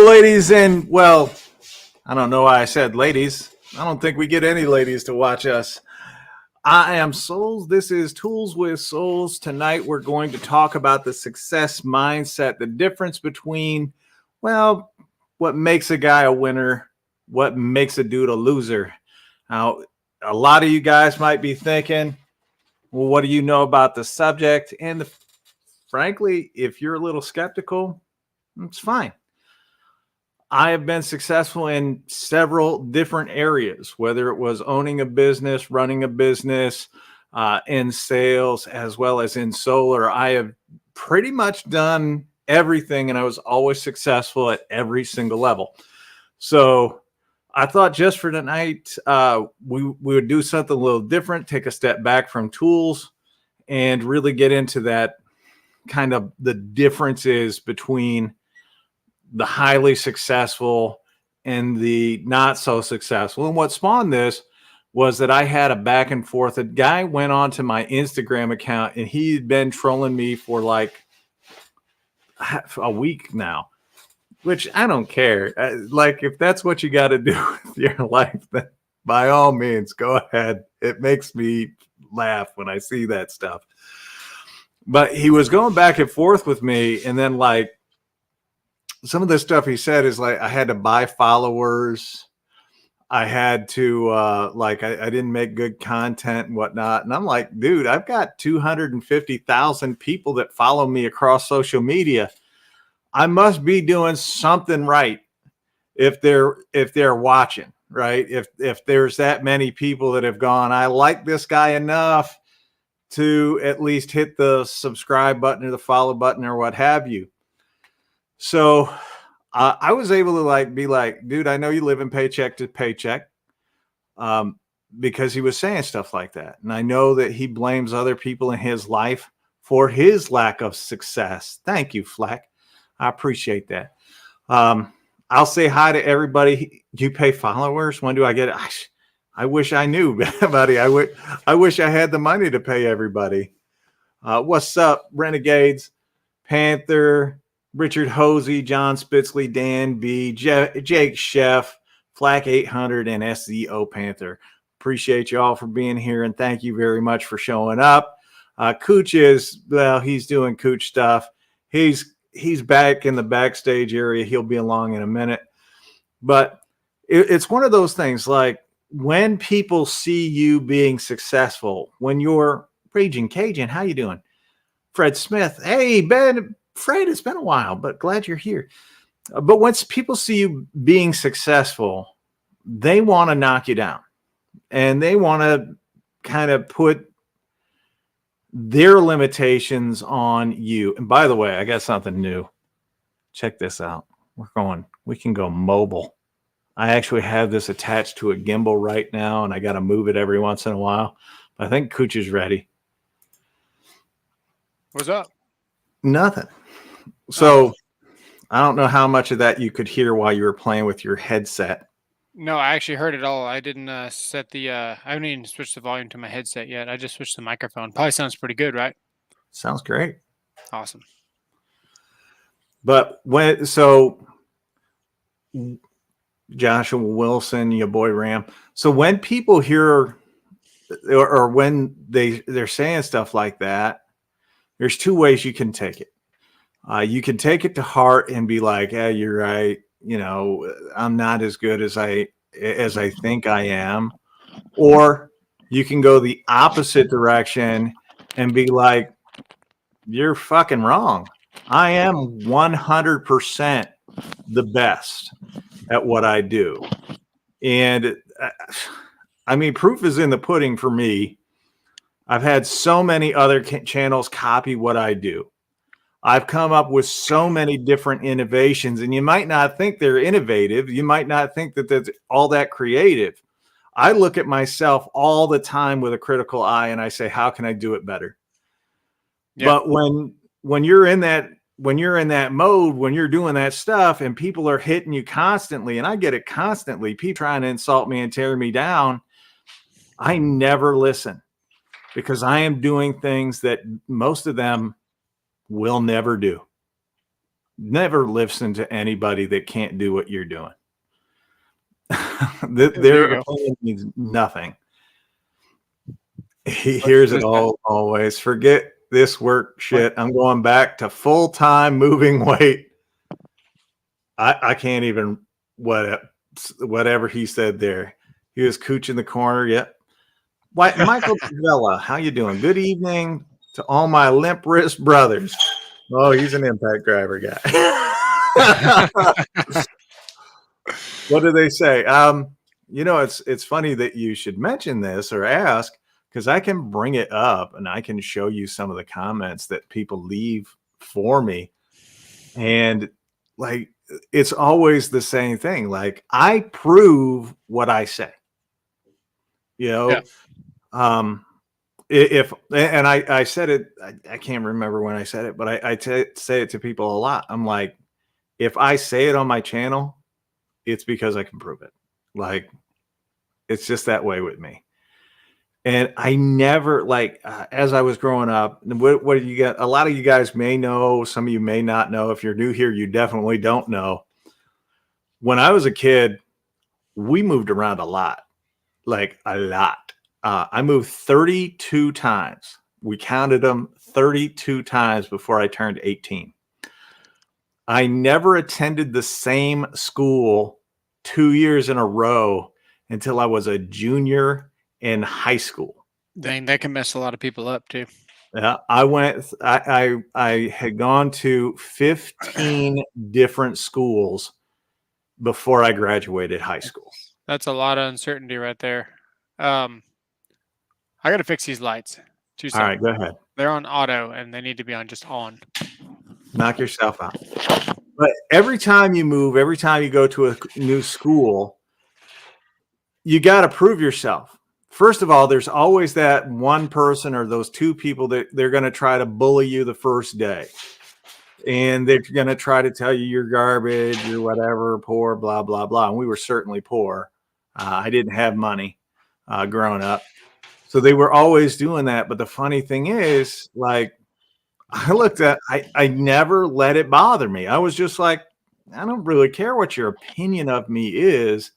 Hello, ladies, and well, I don't know why I said ladies. I don't think we get any ladies to watch us. I am Souls. This is Tools with Souls. Tonight, we're going to talk about the success mindset, the difference between, well, what makes a guy a winner, what makes a dude a loser. Now, a lot of you guys might be thinking, well, what do you know about the subject? And frankly, if you're a little skeptical, it's fine. I have been successful in several different areas, whether it was owning a business, running a business, in sales, as well as in solar. I have pretty much done everything, and I was always successful at every single level. So I thought just for tonight, we would do something a little different, take a step back from tools, and really get into that kind of the differences between the highly successful and the not so successful. And what spawned this was that I had a back and forth. A guy went onto my Instagram account and he'd been trolling me for like a week now, which I don't care. Like, if that's what you got to do with your life, then by all means, go ahead. It makes me laugh when I see that stuff. But he was going back and forth with me, and then like, some of the stuff he said is like, I had to buy followers. I had to, I didn't make good content and whatnot. And I'm like, dude, I've got 250,000 people that follow me across social media. I must be doing something right if they're watching, right? If there's that many people that have gone, I like this guy enough to at least hit the subscribe button or the follow button or what have you. So I was able to be like, dude, I know you live in paycheck to paycheck, because he was saying stuff like that. And I know that he blames other people in his life for his lack of success. Thank you, Fleck. I appreciate that. I'll say hi to everybody. You pay followers? When do I get it? I wish I knew, buddy. I wish I had the money to pay everybody. What's up, Renegades, Panther, Richard Hosey, John Spitzley, Dan B, Jake Chef, Flack 800, and SZO Panther. Appreciate you all for being here, and thank you very much for showing up. Cooch he's doing Cooch stuff. He's back in the backstage area. He'll be along in a minute. But it's one of those things, like when people see you being successful, when you're Raging Cajun, how you doing? Fred Smith, hey, Ben. Fred, it's been a while, but glad you're here. But once people see you being successful, they want to knock you down, and they want to kind of put their limitations on you. And by the way, I got something new. Check this out. We can go mobile. I actually have this attached to a gimbal right now, and I got to move it every once in a while. But I think Cooch is ready. What's up? Nothing. So I don't know how much of that you could hear while you were playing with your headset. No, I actually heard it all. I didn't set the, I haven't even switched the volume to my headset yet. I just switched the microphone. Probably sounds pretty good, right? Sounds great. Awesome. But Joshua Wilson, your boy Ram. So when people hear or when they're saying stuff like that, there's two ways you can take it. You can take it to heart and be like, "Yeah, you're right. You know, I'm not as good as I think I am," or you can go the opposite direction and be like, "You're fucking wrong. I am 100% the best at what I do." And I mean, proof is in the pudding for me. I've had so many other channels copy what I do. I've come up with so many different innovations, and you might not think they're innovative. You might not think that that's all that creative. I look at myself all the time with a critical eye, and I say, how can I do it better? Yeah. But when you're in that mode, when you're doing that stuff and people are hitting you constantly, and I get it constantly, people trying to insult me and tear me down, I never listen, because I am doing things that most of them will never do. never listen to anybody that can't do what you're doing. There Their you go. opinion means nothing. He hears it all always. Forget this work shit. I'm going back to full-time moving weight. I can't even whatever he said there. He was cooching the corner. Yep. Why, Michael Vella, how you doing? Good evening to all my limp wrist brothers. Oh, he's an impact driver guy. What do they say? It's funny that you should mention this or ask, because I can bring it up and I can show you some of the comments that people leave for me. And like, it's always the same thing. Like, I prove what I say, Yeah. I said it, I can't remember when I said it, but I say it to people a lot. I'm like, if I say it on my channel, it's because I can prove it. Like, it's just that way with me. And I never, as I was growing up, what do you get? A lot of you guys may know, some of you may not know. If you're new here, you definitely don't know. When I was a kid, we moved around a lot, like a lot. I moved 32 times. We counted them 32 times before I turned 18. I never attended the same school 2 years in a row until I was a junior in high school. Dang, that can mess a lot of people up too. Yeah, I had gone to 15 different schools before I graduated high school. That's a lot of uncertainty right there. I got to fix these lights. All right, go ahead. They're on auto and they need to be on just on. Knock yourself out. But every time you move, every time you go to a new school, you got to prove yourself. First of all, there's always that one person or those two people that they're going to try to bully you the first day. And they're going to try to tell you you're garbage, you're whatever, poor, blah, blah, blah. And we were certainly poor. I didn't have money growing up. So they were always doing that. But the funny thing is, like, I never let it bother me. I was just like, I don't really care what your opinion of me is.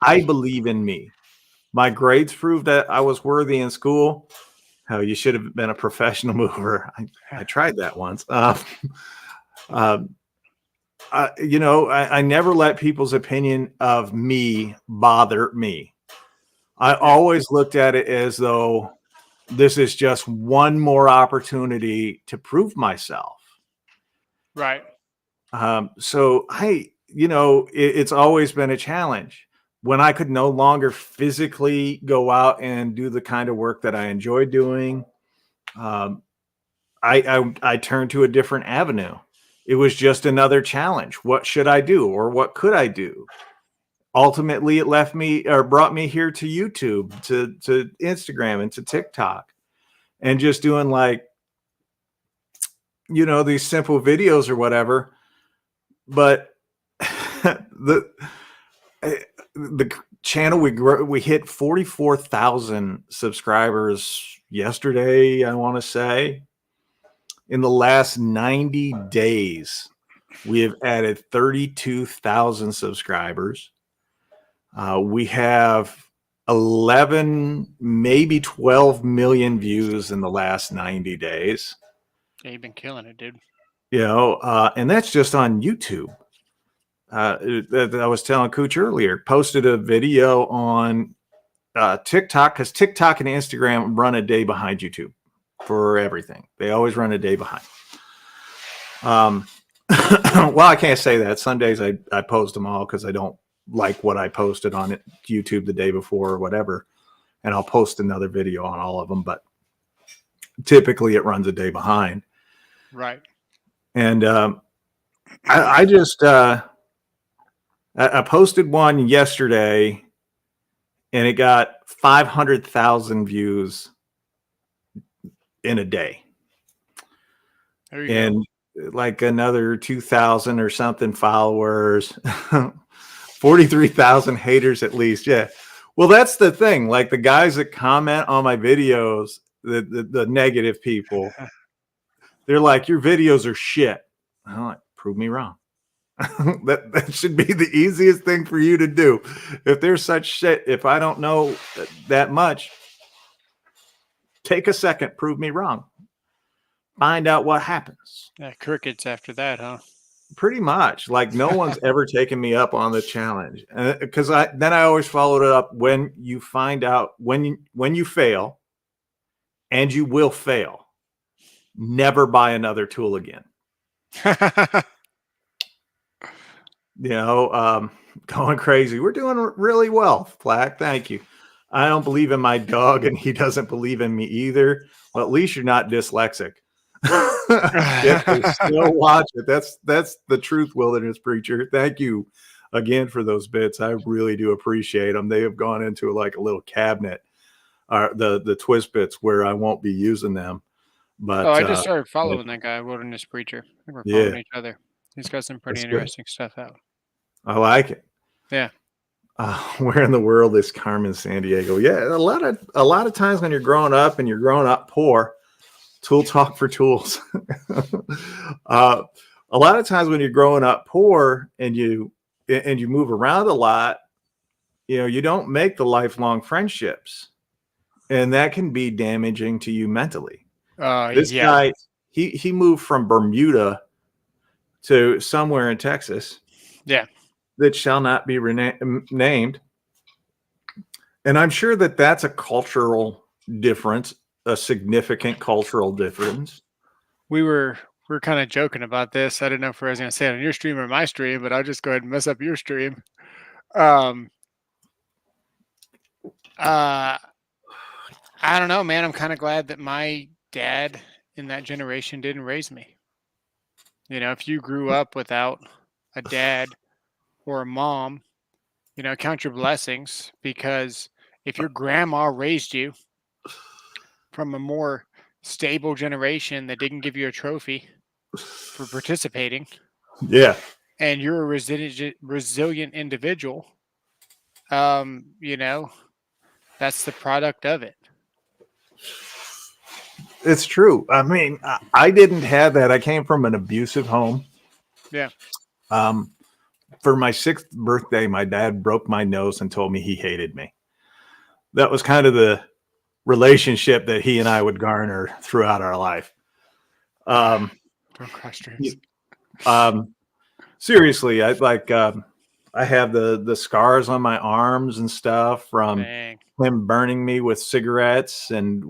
I believe in me. My grades proved that I was worthy in school. Hell, you should have been a professional mover. I tried that once. I never let people's opinion of me bother me. I always looked at it as though this is just one more opportunity to prove myself. Right. So it's always been a challenge. When I could no longer physically go out and do the kind of work that I enjoy doing, I turned to a different avenue. It was just another challenge. What should I do, or what could I do? Ultimately, it brought me here to YouTube, to Instagram, and to TikTok, and just doing these simple videos or whatever. But the channel, we hit 44,000 subscribers yesterday, I want to say. In the last 90 days, we have added 32,000 subscribers. We have 11, maybe 12 million views in the last 90 days. Yeah, you've been killing it, dude. And that's just on YouTube. That I was telling Cooch earlier, posted a video on TikTok, because TikTok and Instagram run a day behind YouTube for everything. They always run a day behind. Well, I can't say that. Some days I post them all because I don't like what I posted on YouTube the day before or whatever. And I'll post another video on all of them. But typically it runs a day behind. Right. And I just... I posted one yesterday and it got 500,000 views in a day. There you and like another 2,000 or something followers, 43,000 haters at least. Yeah. Well, that's the thing. Like the guys that comment on my videos, the negative people, they're like, your videos are shit. I'm like, prove me wrong. that should be the easiest thing for you to do. If there's such shit, if I don't know that much, take a second, prove me wrong. Find out what happens. Yeah, crickets after that, huh? Pretty much. Like no one's ever taken me up on the challenge. Because I always followed it up when you find out when you fail, and you will fail, never buy another tool again. Going crazy. We're doing really well, Flack. Thank you. I don't believe in my dog, and he doesn't believe in me either. Well, at least you're not dyslexic. Yet they still watch it. That's the truth, wilderness preacher. Thank you again for those bits. I really do appreciate them. They have gone into like a little cabinet, the twist bits where I won't be using them. But I just started following that guy, wilderness preacher. I think we're following each other. He's got some pretty interesting stuff out. I like it. Yeah. Where in the world is Carmen Sandiego? Yeah, a lot of times when you're growing up and you're growing up poor, tool talk for tools. A lot of times when you're growing up poor and you move around a lot, you don't make the lifelong friendships, and that can be damaging to you mentally. This guy, he moved from Bermuda to somewhere in Texas. Yeah. That shall not be named. And I'm sure that that's a cultural difference, a significant cultural difference. We're kind of joking about this. I didn't know if I was going to say it on your stream or my stream, but I'll just go ahead and mess up your stream. I don't know, man. I'm kind of glad that my dad in that generation didn't raise me. If you grew up without a dad or a mom, count your blessings, because if your grandma raised you from a more stable generation that didn't give you a trophy for participating, and you're a resilient individual, that's the product of it. It's true. I mean, I didn't have that. I came from an abusive home. Yeah. For my 6th birthday, my dad broke my nose and told me he hated me. That was kind of the relationship that he and I would garner throughout our life. Don't cross streams. Seriously, I have the scars on my arms and stuff from him burning me with cigarettes and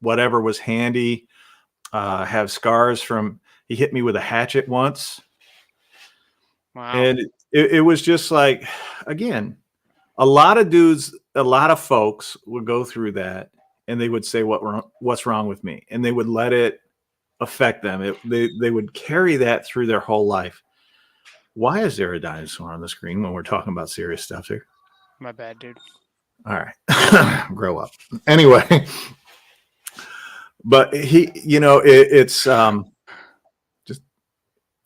whatever was handy. Have scars from he hit me with a hatchet once. Wow. And it was just like, again, a lot of folks would go through that and they would say, what's wrong with me? And they would let it affect them. They would carry that through their whole life. Why is there a dinosaur on the screen when we're talking about serious stuff here? My bad, dude. All right. Grow up. Anyway. But it's just.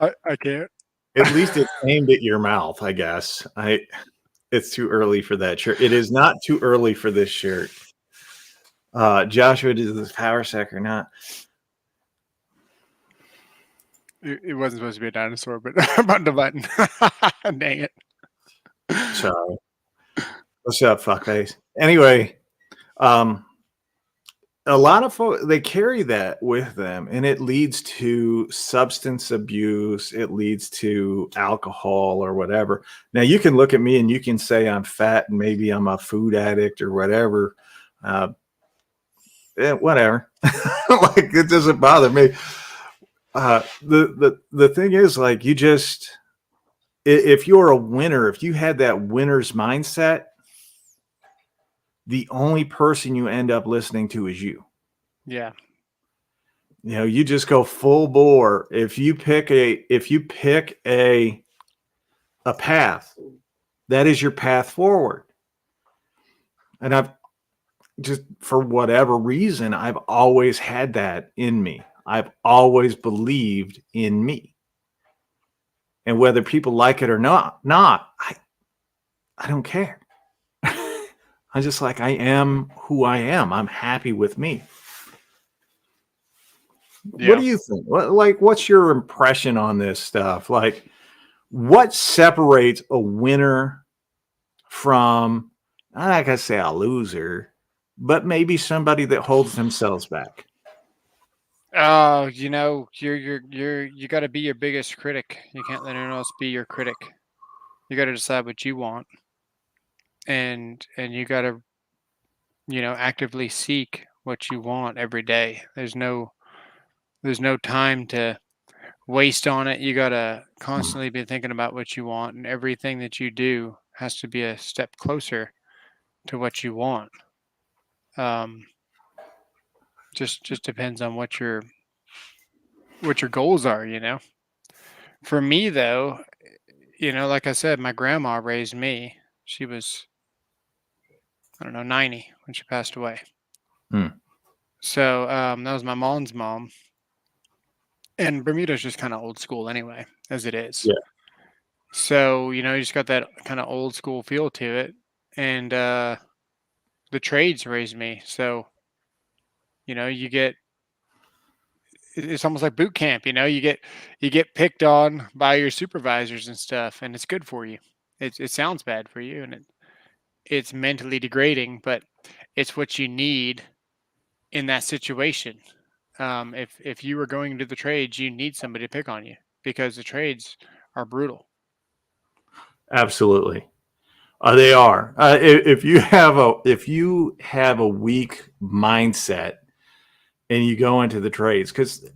I can't. At least it's aimed at your mouth, I guess. It's too early for that shirt. It is not too early for this shirt. Joshua, does this power sack or not? It wasn't supposed to be a dinosaur, but about the button. Dang it. Sorry. What's up, fuckface? Anyway, a lot of folks, they carry that with them, and it leads to substance abuse. It leads to alcohol or whatever. Now, you can look at me and you can say I'm fat and maybe I'm a food addict or whatever. Whatever. Like, it doesn't bother me. The thing is, like, you just, if you're a winner, if you had that winner's mindset, the only person you end up listening to is you. Yeah. You just go full bore. If you pick a path, that is your path forward. And I've just, for whatever reason, I've always had that in me. I've always believed in me. And whether people like it or not, I don't care. I'm just like, I am who I am. I'm happy with me. What Yeah. do you think? What's your impression on this stuff? Like, what separates a winner from, I'm not gonna say a loser, but maybe somebody that holds themselves back? Oh, you got to be your biggest critic. You can't let anyone else be your critic. You got to decide what you want, and you got to actively seek what you want every day. There's no time to waste on it. You got to Mhm. constantly be thinking about what you want, and everything that you do has to be a step closer to what you want. Um, just depends on what your goals are. For me though, like I said, my grandma raised me. She was, I don't know, 90 when she passed away. Hmm. So that was my mom's mom. And Bermuda's just kind of old school anyway, as it is. Yeah, So, you just got that kind of old school feel to it. And the trades raised me. So, you get, it's almost like boot camp, you get picked on by your supervisors and stuff, and it's good for you. It sounds bad for you, and it's mentally degrading, but it's what you need in that situation. If you were going into the trades, you need somebody to pick on you because the trades are brutal. absolutely. They are. If you have a weak mindset and you go into the trades, because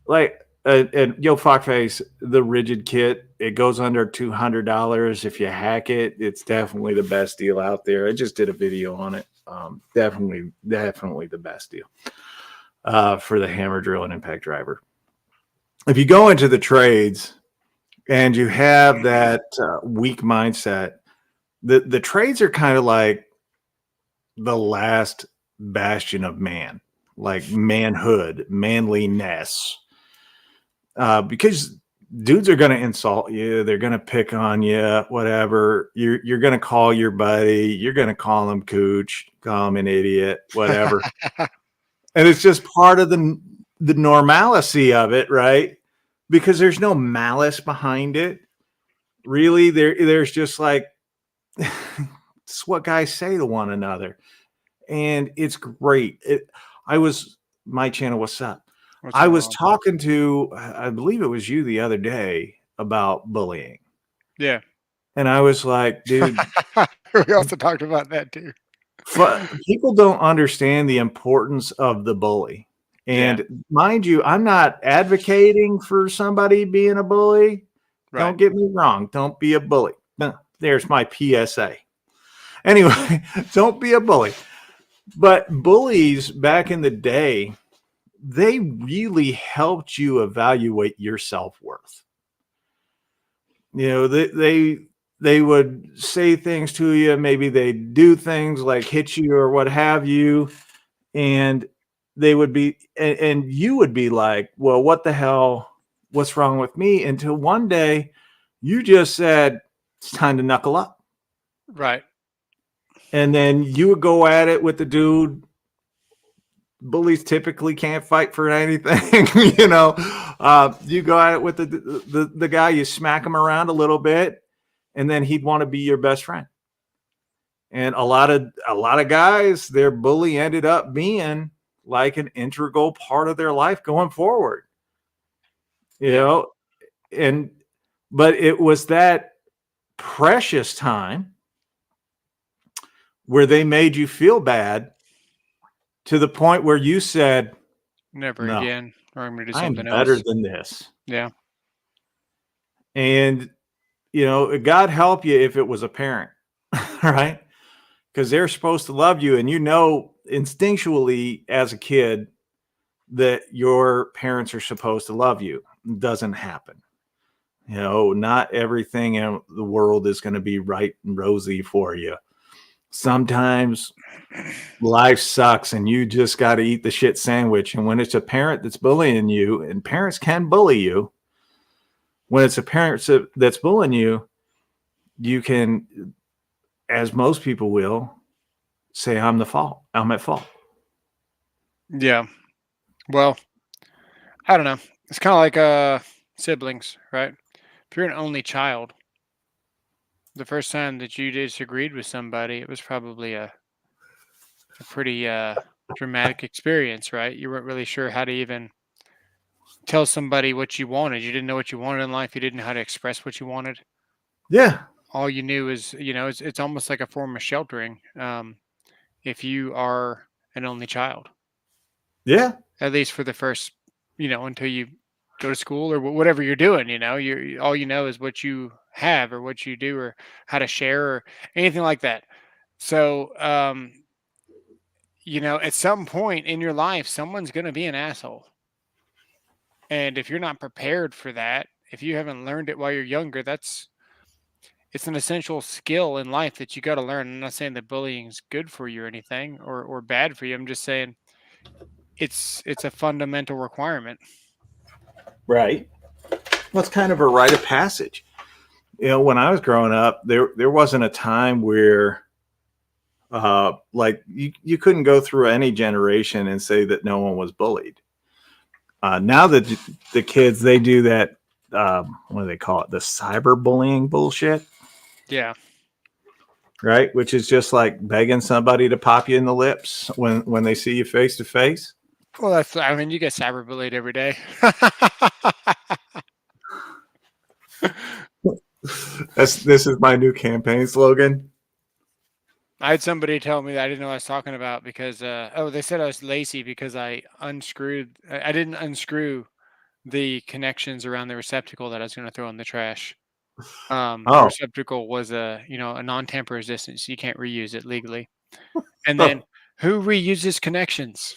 like and yo fuckface, the rigid kit, it goes under $200. If you hack it, it's definitely the best deal out there. I just did a video on it. Definitely the best deal for the hammer drill and impact driver. If you go into the trades and you have that weak mindset, the trades are kind of like the last bastion of man, like manhood, manliness, because dudes are going to insult you, they're going to pick on you, whatever. You're going to call your buddy, you're going to call him cooch, call him an idiot, whatever, and it's just part of the normalcy of it, right? Because there's no malice behind it. Really, there's just like it's what guys say to one another, and it's great. I was my channel. What's up? What's I going was on? talking to, I believe it was you the other day about bullying, Yeah. and I was like, dude, We also talked about that too. people don't understand the importance of the bully. Yeah. And mind you, I'm not advocating for somebody being a bully. Right. Don't get me wrong. Don't be a bully. No, there's my PSA. Anyway, don't be a bully. But bullies back in the day, they really helped you evaluate your self-worth. They would say things to you, maybe they do things like hit you or what have you, and they would be and you would be like, well, what the hell, what's wrong with me? Until one day you just said it's time to knuckle up, Right. and then you would go at it with the dude. Bullies typically can't fight for anything. You go at it with the guy, you smack him around a little bit, and then he'd want to be your best friend. And a lot of guys, their bully ended up being like an integral part of their life going forward. You Yeah. know, and but it was that precious time where they made you feel bad to the point where you said, Never no, again. Or I'm gonna do I'm something better else. than this. Yeah. And God help you if it was a parent, right? Because they're supposed to love you, and instinctually as a kid that your parents are supposed to love you. It doesn't happen. Not everything in the world is going to be right and rosy for you. Sometimes life sucks and you just got to eat the shit sandwich. And when it's a parent that's bullying you, and parents can bully you, when it's a parent that's bullying you, you can, as most people will, say, I'm at fault. Yeah. Well, I don't know. It's kind of like siblings, right? If you're an only child, the first time that you disagreed with somebody, it was probably a pretty dramatic experience, right? You weren't really sure how to even tell somebody what you wanted. You didn't know what you wanted in life. You didn't know how to express what you wanted. Yeah. All you knew is, it's almost like a form of sheltering. If you are an only child, Yeah. at least for the first, until you go to school or whatever you're doing, all you know is what you have or what you do or how to share or anything like that. So, at some point in your life, someone's going to be an asshole. And if you're not prepared for that, if you haven't learned it while you're younger, it's an essential skill in life that you got to learn. I'm not saying that bullying is good for you or anything or bad for you. I'm just saying it's a fundamental requirement. Right. Well, it's kind of a rite of passage. When I was growing up, there wasn't a time where like you couldn't go through any generation and say that no one was bullied. Now that the kids, they do that, what do they call it? The cyberbullying bullshit, Yeah. right? Which is just like begging somebody to pop you in the lips when they see you face to face. Well, I mean, you get cyberbullied every day. This is my new campaign slogan. I had somebody tell me that I didn't know what I was talking about because they said I was lazy because I didn't unscrew the connections around the receptacle that I was going to throw in the trash. The Oh, receptacle was a non-tamper resistant, so you can't reuse it legally. And then oh, who reuses connections?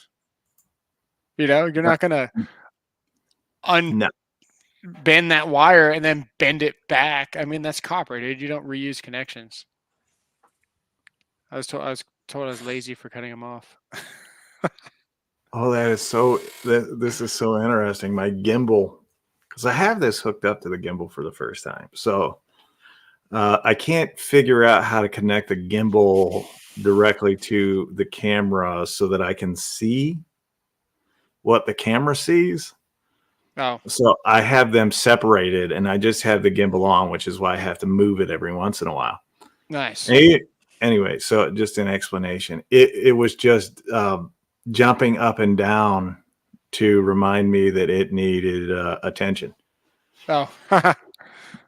You're not going to no. unbend that wire and then bend it back. I mean, that's copper, dude. You don't reuse connections. I was told I was lazy for cutting them off. Oh, this is so interesting. My gimbal, because I have this hooked up to the gimbal for the first time. So I can't figure out how to connect the gimbal directly to the camera so that I can see what the camera sees. Oh, So I have them separated and I just have the gimbal on, which is why I have to move it every once in a while. nice. Anyway, so just an explanation. It was just jumping up and down to remind me that it needed attention. Oh, I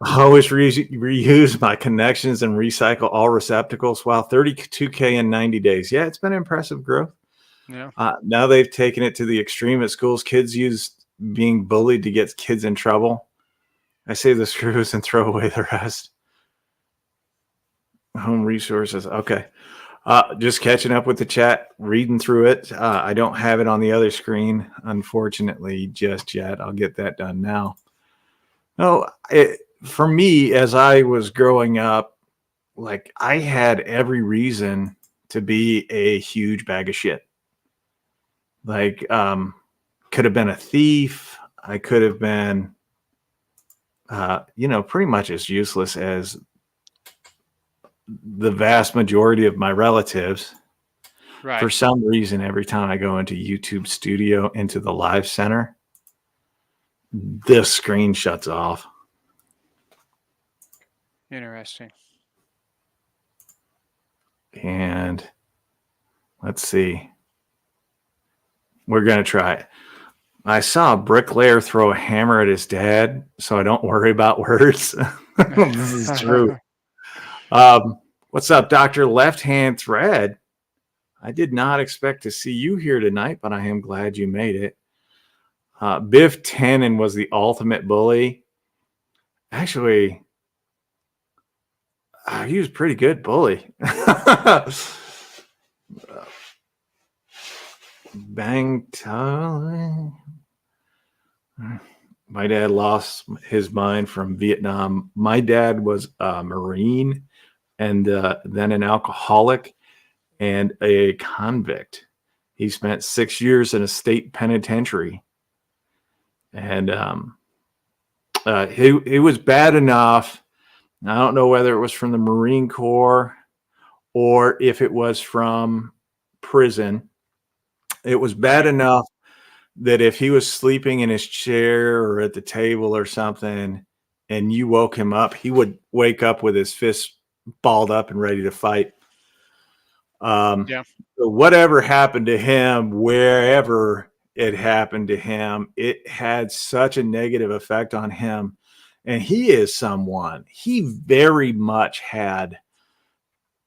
always reuse my connections and recycle all receptacles. Wow, 32K in 90 days. Yeah, it's been impressive growth. yeah. Now they've taken it to the extreme at schools. Kids use being bullied to get kids in trouble. I save the screws and throw away the rest. Home resources. Okay. Just catching up with the chat, reading through it. I don't have it on the other screen, unfortunately, just yet. I'll get that done now. No, for me, as I was growing up, like I had every reason to be a huge bag of shit. Like, could have been a thief. I could have been, pretty much as useless as the vast majority of my relatives. Right. For some reason, every time I go into YouTube Studio into the live center, this screen shuts off. Interesting. And let's see. We're going to try it. I saw a bricklayer throw a hammer at his dad, so I don't worry about words. This is true. What's up, Dr. Left Hand Thread? I did not expect to see you here tonight, but I am glad you made it. Biff Tannen was the ultimate bully. Actually, he was a pretty good bully. Bang. My dad lost his mind from Vietnam. My dad was a Marine and then an alcoholic and a convict. He spent 6 years in a state penitentiary. And it was bad enough. I don't know whether it was from the Marine Corps or if it was from prison. It was bad Right. enough that if he was sleeping in his chair or at the table or something and you woke him up, he would wake up with his fists balled up and ready to fight. Yeah. So whatever happened to him, wherever it happened to him, it had such a negative effect on him. And he is someone, he very much had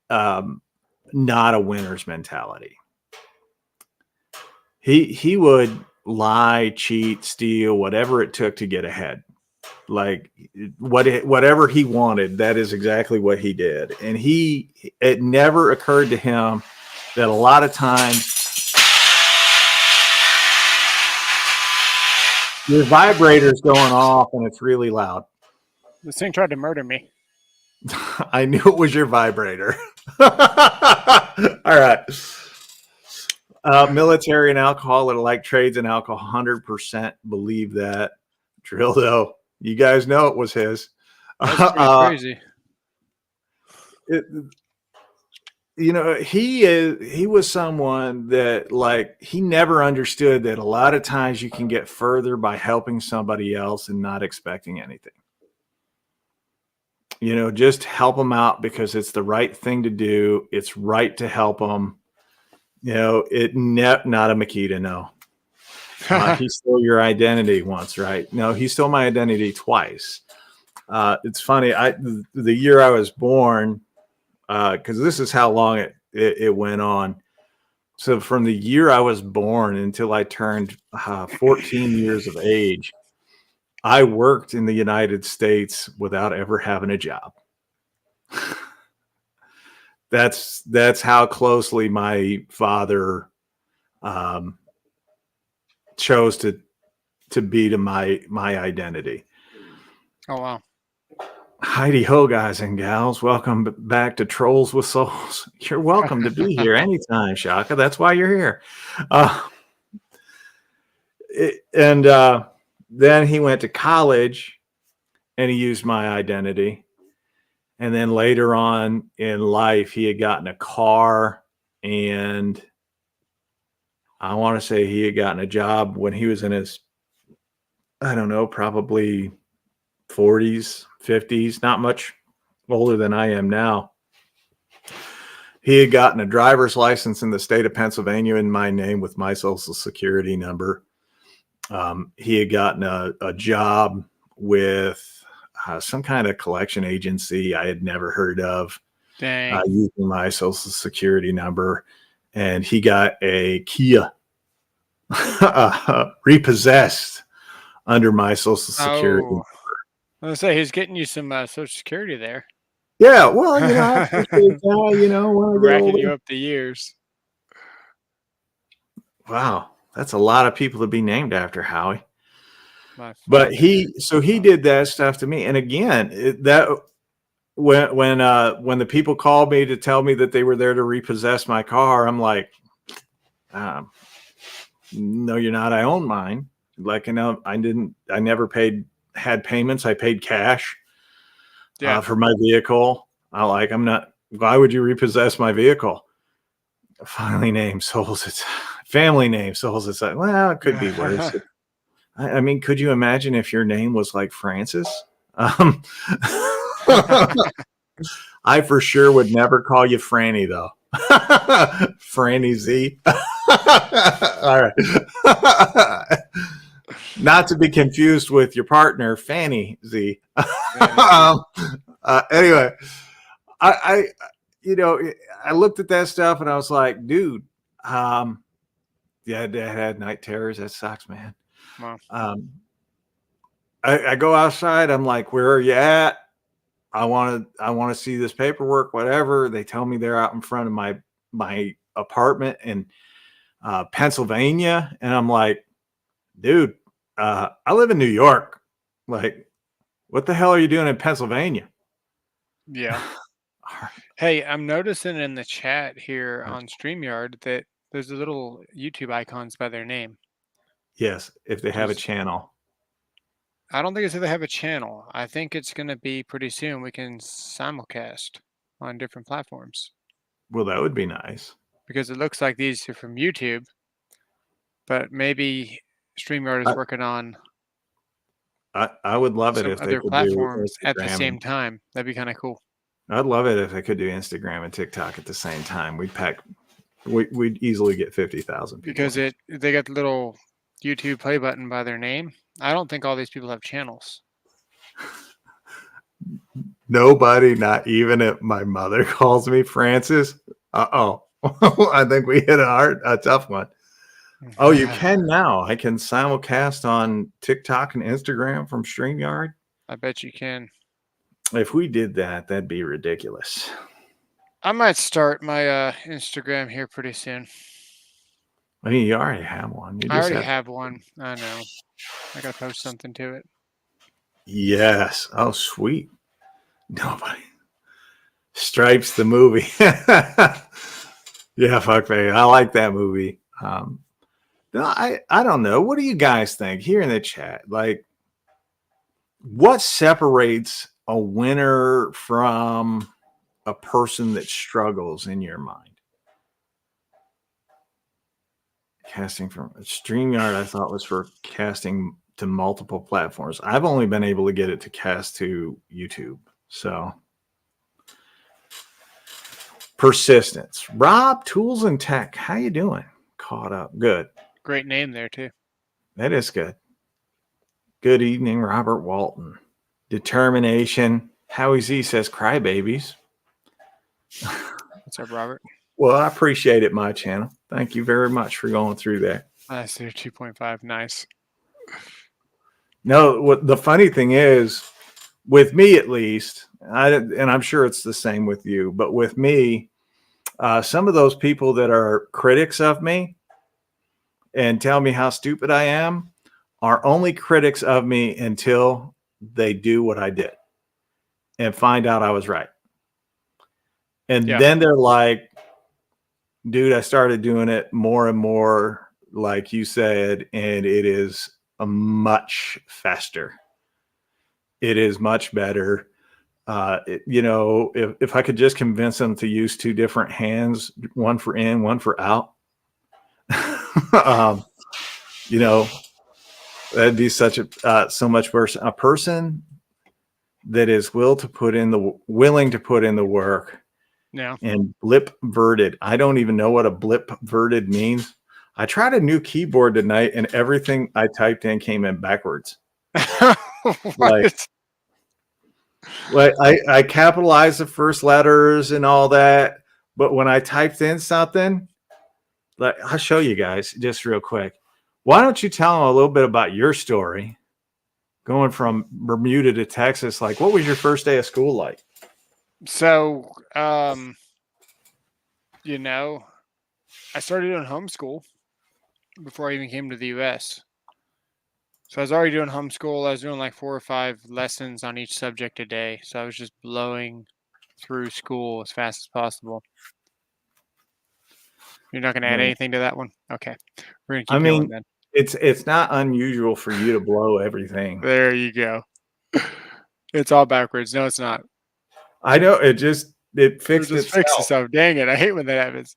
not a winner's mentality. He would lie, cheat, steal, whatever it took to get ahead. Like whatever he wanted, that is exactly what he did. And it never occurred to him that a lot of times your vibrator's going off and it's really loud. This thing tried to murder me. I knew it was your vibrator. All right. Military and alcohol are like trades and alcohol. 100% believe that. Drildo, you guys know it was his. That's pretty crazy. He was someone that, like, he never understood that a lot of times you can get further by helping somebody else and not expecting anything. Just help them out because it's the right thing to do. It's right to help them. Not a Makita, no. He stole your identity once, right? No, he stole my identity twice. It's funny. The year I was born, because this is how long it went on. So from the year I was born until I turned 14 years of age, I worked in the United States without ever having a job. That's how closely my father chose to be to my identity. Oh, wow. Heidi ho, guys and gals. Welcome back to Trolls with Souls. You're welcome to be here anytime, Shaka. That's why you're here. Then he went to college and he used my identity. And then later on in life, he had gotten a car, and I want to say he had gotten a job when he was in his, I don't know, probably 40s, 50s, not much older than I am now. He had gotten a driver's license in the state of Pennsylvania in my name with my social security number. He had gotten a job with some kind of collection agency I had never heard of, using my social security number. And he got a Kia repossessed under my social security. I was going to say, he's getting you some social security there. Yeah, well, I appreciate that, when I get racking older. you up the years. Wow, that's a lot of people to be named after, Howie. But he did that stuff to me, and again, when the people called me to tell me that they were there to repossess my car, I'm like, no, you're not. I own mine. Like, I never had payments. I paid cash for my vehicle. I'm not. Why would you repossess my vehicle? Family name Souls. It's family name Souls. It's like, well, it could be worse. I mean, could you imagine if your name was like Francis? I for sure would never call you Franny, though. Franny Z. All right. Not to be confused with your partner, Fanny Z. Anyway, I looked at that stuff and I was like, dude, yeah, Dad had night terrors. That sucks, man. Wow. I go outside. I'm like, where are you at? I want to see this paperwork, whatever. They tell me they're out in front of my apartment in Pennsylvania. And I'm like, dude, I live in New York. Like, what the hell are you doing in Pennsylvania? Yeah. Hey, I'm noticing in the chat here on StreamYard that there's a little YouTube icons by their name. Yes, if they have a channel. I don't think it's if they have a channel. I think it's going to be pretty soon. We can simulcast on different platforms. Well, that would be nice. Because it looks like these are from YouTube. But maybe StreamYard is working on I would love it some if they other could do platforms at the Instagram. same time. That'd be kind of cool. I'd love it if they could do Instagram and TikTok at the same time. We'd easily get 50,000 people. Because they got the little YouTube play button by their name. I don't think all these people have channels. Nobody, not even if my mother calls me Francis. I think we hit a tough one. Oh, you can now. I can simulcast on TikTok and Instagram from StreamYard. I bet you can. If we did that, that'd be ridiculous. I might start my Instagram here pretty soon. I mean, you already have one. I already have one. I know. I gotta post something to it. Yes. Oh, sweet. Nobody. Stripes the movie. Yeah, fuck me. I like that movie. No, I don't know. What do you guys think here in the chat? Like, what separates a winner from a person that struggles in your mind? Casting from StreamYard, I thought was for casting to multiple platforms. I've only been able to get it to cast to YouTube. So persistence. Rob, Tools and Tech. How you doing? Caught up. Good. Great name there too. That is good. Good evening, Robert Walton. Determination. Howie Z says crybabies. What's up, Robert? Well, I appreciate it, my channel. Thank you very much for going through that. I see 2.5. Nice. No, what the funny thing is, with me at least, and I'm sure it's the same with you, but with me, some of those people that are critics of me and tell me how stupid I am are only critics of me until they do what I did and find out I was right. And then they're like, dude, I started doing it more and more, like you said, and it is much faster. It is much better. If I could just convince them to use two different hands, one for in, one for out, that'd be such so much worse. A person that is willing to put in the work. Yeah. And blip-verted. I don't even know what a blip-verted means. I tried a new keyboard tonight, and everything I typed in came in backwards. Like I capitalized the first letters and all that, but when I typed in something, like I'll show you guys just real quick. Why don't you tell them a little bit about your story, going from Bermuda to Texas? Like, what was your first day of school like? So, I started doing homeschool before I even came to the U.S. So I was already doing homeschool. I was doing like 4 or 5 lessons on each subject a day. So I was just blowing through school as fast as possible. You're not going to add anything to that one? Okay. We're going to keep going then. It's not unusual for you to blow everything. There you go. It's all backwards. No, it's not. I know. It fixed itself. Dang it. I hate when that happens.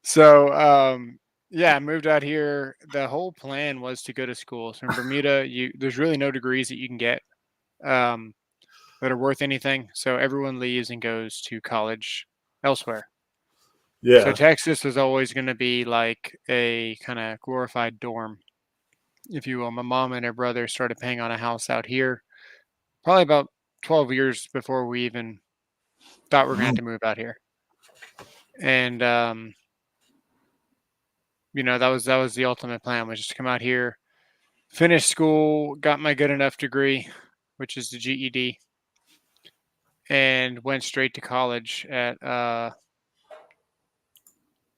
So, I moved out here. The whole plan was to go to school. So in Bermuda, there's really no degrees that you can get that are worth anything. So everyone leaves and goes to college elsewhere. Yeah. So Texas was always going to be like a kind of glorified dorm, if you will. My mom and her brother started paying on a house out here probably about 12 years before we even thought we were going to have to move out here. And, that was the ultimate plan, was just to come out here, finish school, got my good enough degree, which is the GED, and went straight to college at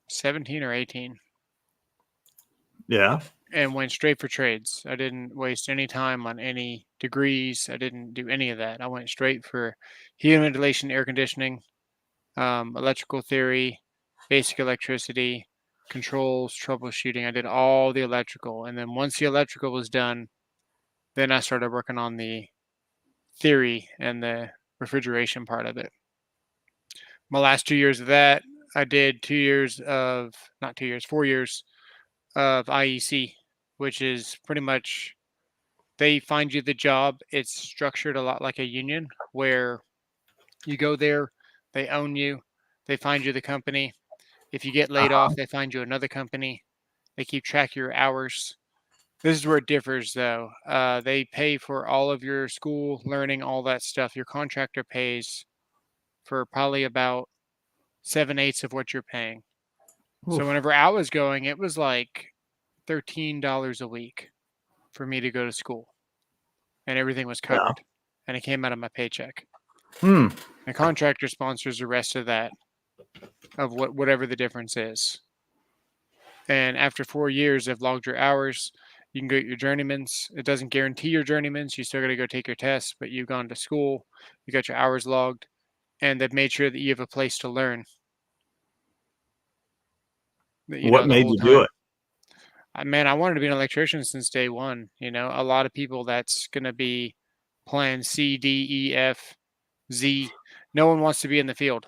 17 or 18. Yeah. And went straight for trades. I didn't waste any time on any degrees. I didn't do any of that. I went straight for heating, ventilation, air conditioning, electrical theory, basic electricity, controls, troubleshooting. I did all the electrical. And then once the electrical was done, then I started working on the theory and the refrigeration part of it. My last 2 years of that, I did 4 years of IEC, which is pretty much they find you the job. It's structured a lot like a union where you go there, they own you, they find you the company. If you get laid Uh-huh. off, they find you another company. They keep track of your hours. This is where it differs, though. They pay for all of your school, learning, all that stuff. Your contractor pays for probably about 7/8 of what you're paying. So Oof. whenever I was going, it was like $13 a week for me to go to school, and everything was Yeah. covered, and it came out of my paycheck. Hmm. The contractor sponsors the rest of that, of whatever the difference is. And after 4 years, they've logged your hours. You can get your journeyman's. It doesn't guarantee your journeyman's. You still got to go take your tests, but you've gone to school. You got your hours logged, and they've made sure that you have a place to learn. What The made whole you do time. it? Man, I wanted to be an electrician since day one. A lot of people that's going to be plan C, D, E, F, Z. No one wants to be in the field.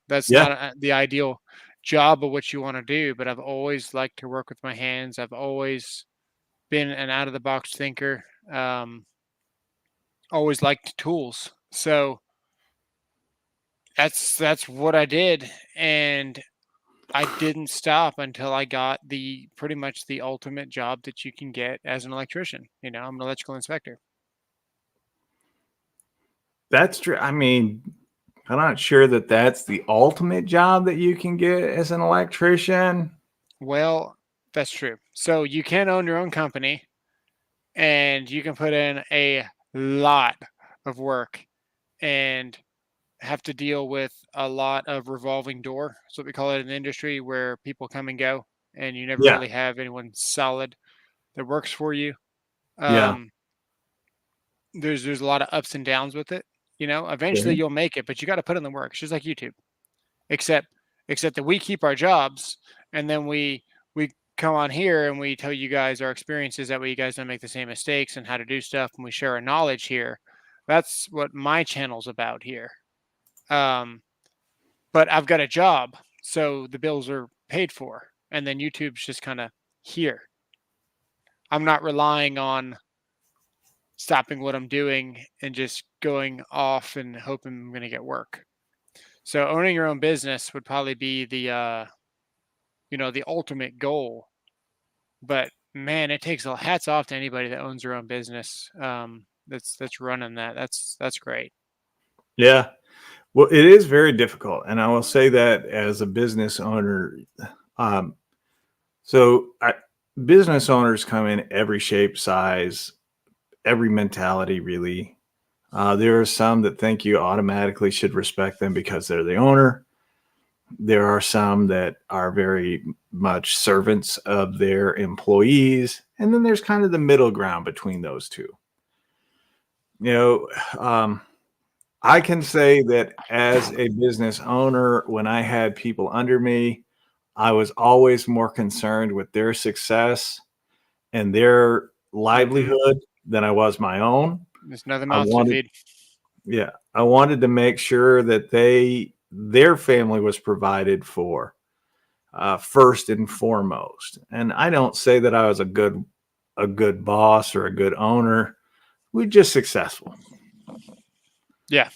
That's Yeah. not the ideal job of what you want to do. But I've always liked to work with my hands. I've always been an out of the box thinker. Always liked tools. So that's what I did, and I didn't stop until I got the pretty much the ultimate job that you can get as an electrician. I'm an electrical inspector. That's true. I mean, I'm not sure that that's the ultimate job that you can get as an electrician. Well, that's true. So you can own your own company, and you can put in a lot of work and have to deal with a lot of revolving door. That's what we call it in the industry, where people come and go, and you never Yeah. really have anyone solid that works for you. Yeah. Um, there's a lot of ups and downs with it. Eventually Okay. you'll make it, but you got to put in the work. It's just like YouTube, except except that we keep our jobs, and then we come on here and we tell you guys our experiences. That way you guys don't make the same mistakes and how to do stuff, and we share our knowledge here. That's what my channel's about here. Um, but I've got a job, so the bills are paid for, and then YouTube's just kind of here. I'm not relying on stopping what I'm doing and just going off and hoping I'm going to get work. So owning your own business would probably be the ultimate goal. But man, it takes a hats off to anybody that owns their own business. That's running that. That's great. Yeah. Well, it is very difficult. And I will say that as a business owner, um, so business owners come in every shape, size, every mentality, really. There are some that think you automatically should respect them because they're the owner. There are some that are very much servants of their employees. And then there's kind of the middle ground between those two. You know, um, I can say that as a business owner, when I had people under me, I was always more concerned with their success and their Hmm. livelihood than I was my own. There's another I mouth to wanted feed. Yeah, I wanted to make sure that their family was provided for, first and foremost. And I don't say that I was a good boss or a good owner. We're just successful. Yeah.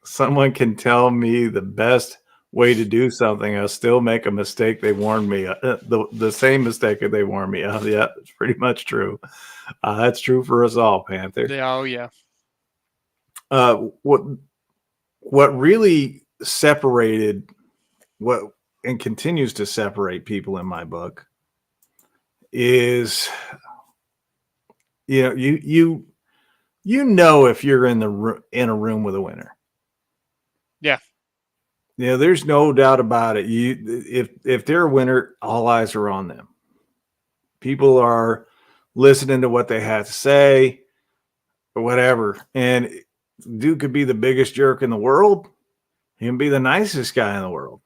Someone can tell me the best way to do something, I'll still make a mistake they warned me the same mistake that they warned me of. Yeah, it's pretty much true. That's true for us all, Panther. Oh yeah. What really separated what and continues to separate people in my book is, if you're in a room with a winner. Yeah. There's no doubt about it. If they're a winner, all eyes are on them. People are listening to what they have to say or whatever. And dude could be the biggest jerk in the world. He can be the nicest guy in the world.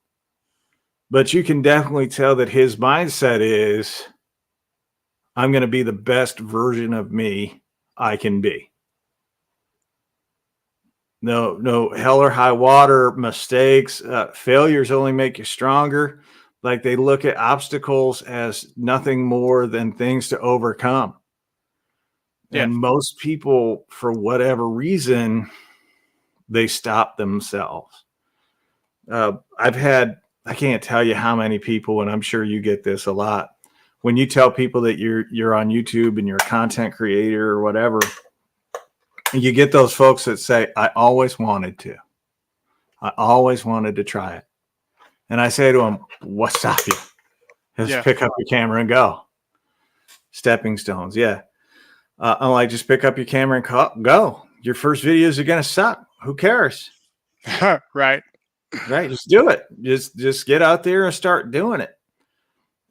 But you can definitely tell that his mindset is, I'm going to be the best version of me I can be. No hell or high water, mistakes, failures only make you stronger. Like they look at obstacles as nothing more than things to overcome. Yeah. And most people, for whatever reason, they stop themselves. I can't tell you how many people, and I'm sure you get this a lot. When you tell people that you're on YouTube and you're a content creator or whatever, you get those folks that say, I always wanted to try it. And I say to them, what stopped you? Just pick up your camera and go. Stepping stones. Yeah. I'm like, just pick up your camera and go. Your first videos are going to suck. Who cares? Right. Right. Just do it. Just get out there and start doing it.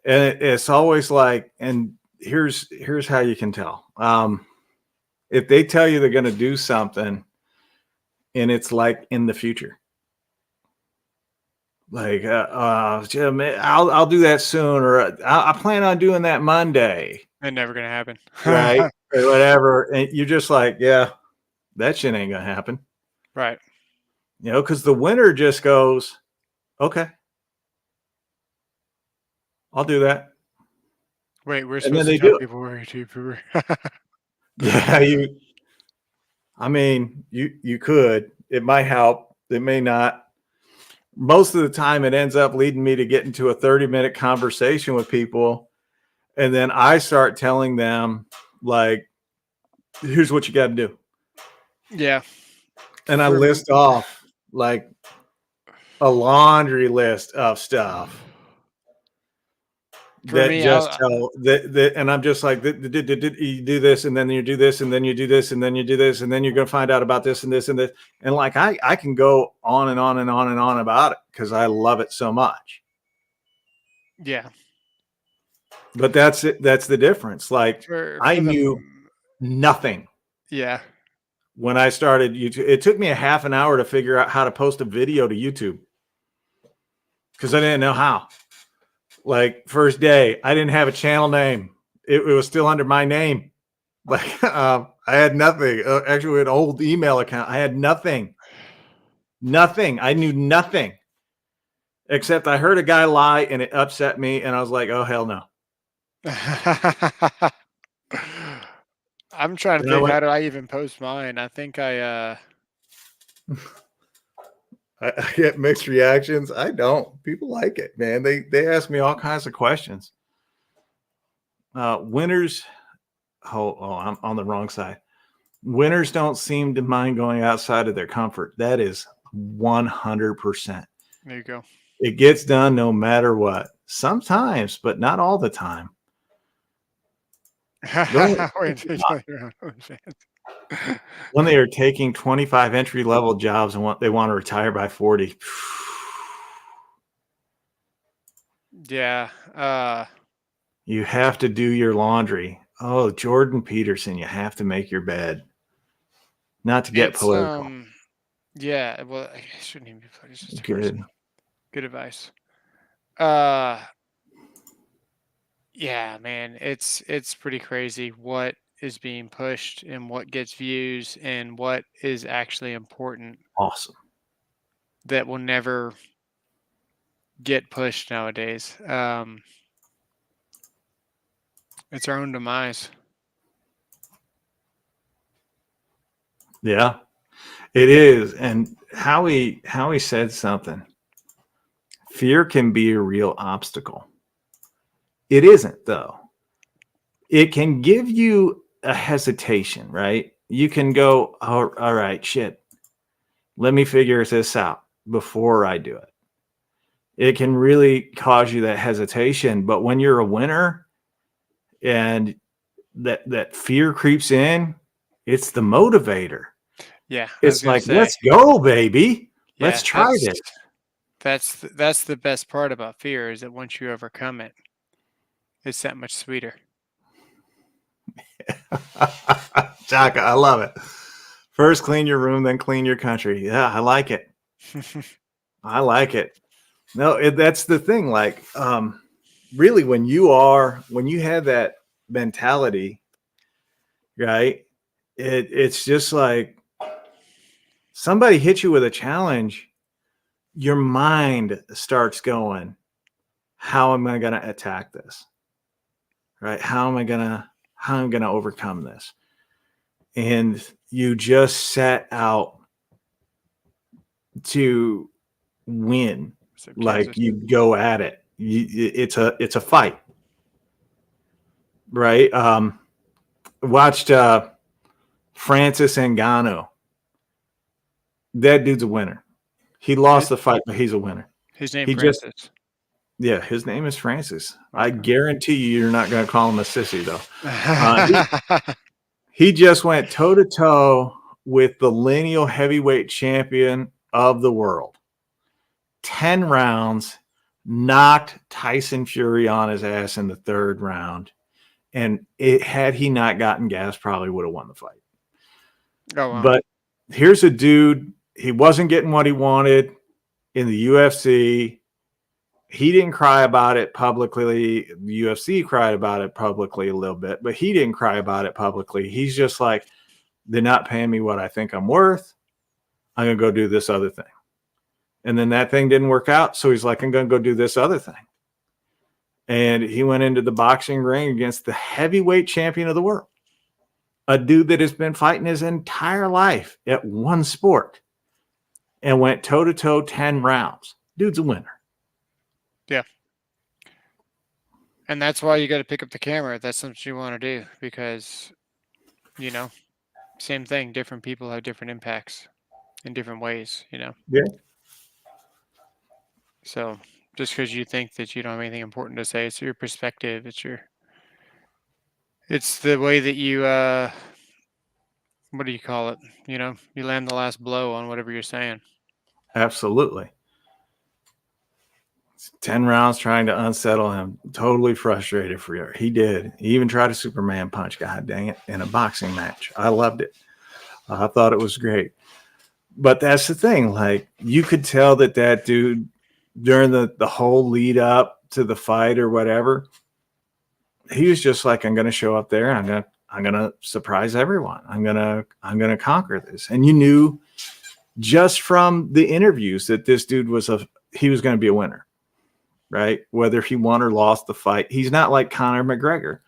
And it's always like, and here's how you can tell. If they tell you they're going to do something and it's like in the future, like, Jim, I'll do that soon, or I plan on doing that Monday. It's never going to happen. Right. Or whatever. And you're just like, yeah, that shit ain't going to happen. Right. You know, because the winner just goes, okay, I'll do that. Wait, we're supposed to tell people we're a YouTuber. Yeah, you could. It might help. It may not. Most of the time, it ends up leading me to get into a 30-minute conversation with people. And then I start telling them, like, here's what you got to do. Yeah. And I list off, like, a laundry list of stuff. And I'm just like, you do this, and then you do this, and then you do this, and then you do this, and then you're going to find out about this and this and this. And like, I can go on and on and on and on about it because I love it so much. Yeah. But that's it. That's the difference. Like, I knew nothing. Yeah. When I started YouTube, it took me a half an hour to figure out how to post a video to YouTube because I didn't know how. Like, first day, I didn't have a channel name. It was still under my name. Like, I had nothing. Actually, an old email account. I had nothing. Nothing. I knew nothing. Except I heard a guy lie and it upset me. And I was like, oh, hell no. I'm trying to think, how do I even post mine? I think I get mixed reactions. I don't. People like it, man. They ask me all kinds of questions. Winners. I'm on the wrong side. Winners don't seem to mind going outside of their comfort. That is 100%. There you go. It gets done no matter what. Sometimes, but not all the time. When they are taking 25 entry-level jobs and they want to retire by 40. Yeah. You have to do your laundry. Oh, Jordan Peterson, you have to make your bed. Not to get political. Yeah, well, I shouldn't even be political. Just good advice. Yeah, man, it's pretty crazy what is being pushed and what gets views and what is actually important. Awesome. That will never get pushed nowadays. It's our own demise. Yeah, it is. And Howie said something. Fear can be a real obstacle. It isn't, though. It can give you a hesitation, right? You can go, oh, all right, shit. Let me figure this out before I do it. It can really cause you that hesitation. But when you're a winner and that fear creeps in, it's the motivator. Yeah. It's like, let's go, baby. Yeah, let's try this. That's the best part about fear is that once you overcome it, it's that much sweeter. Chaka, I love it. First clean your room, then clean your country. Yeah, I like it. I like it. No, that's the thing. Like, really, when you have that mentality, right? It's just like somebody hits you with a challenge, your mind starts going, how am I going to attack this? Right? How am I going to overcome this? And you just set out to win. So Like Kansas. you go at it. It's a fight. Right? Watched Francis Ngannou. That dude's a winner. He lost the fight, but he's a winner. His name He Francis. just, yeah, his name is Francis. Okay. I guarantee you're not going to call him a sissy, though. He just went toe-to-toe with the lineal heavyweight champion of the world. 10 rounds, knocked Tyson Fury on his ass in the third round. And had he not gotten gas, probably would have won the fight. Oh, wow. But here's a dude, he wasn't getting what he wanted in the UFC. He didn't cry about it publicly. The UFC cried about it publicly a little bit, but he didn't cry about it publicly. He's just like, they're not paying me what I think I'm worth. I'm going to go do this other thing. And then that thing didn't work out. So he's like, I'm going to go do this other thing. And he went into the boxing ring against the heavyweight champion of the world, a dude that has been fighting his entire life at one sport, and went toe-to-toe 10 rounds. Dude's a winner. Yeah. And that's why you got to pick up the camera if that's something you want to do, because, you know, same thing. Different people have different impacts in different ways, you know? Yeah. So just because you think that you don't have anything important to say, it's your perspective. It's the way that you, what do you call it? You know, you land the last blow on whatever you're saying. Absolutely. 10 rounds trying to unsettle him. Totally frustrated for you. He did. He even tried a Superman punch, god dang it, in a boxing match. I loved it. I thought it was great. But that's the thing. Like, you could tell that dude, during the whole lead up to the fight or whatever, he was just like, I'm going to show up there and I'm going to surprise everyone. I'm going to conquer this. And you knew just from the interviews that this dude he was going to be a winner, right? Whether he won or lost the fight. He's not like Conor McGregor,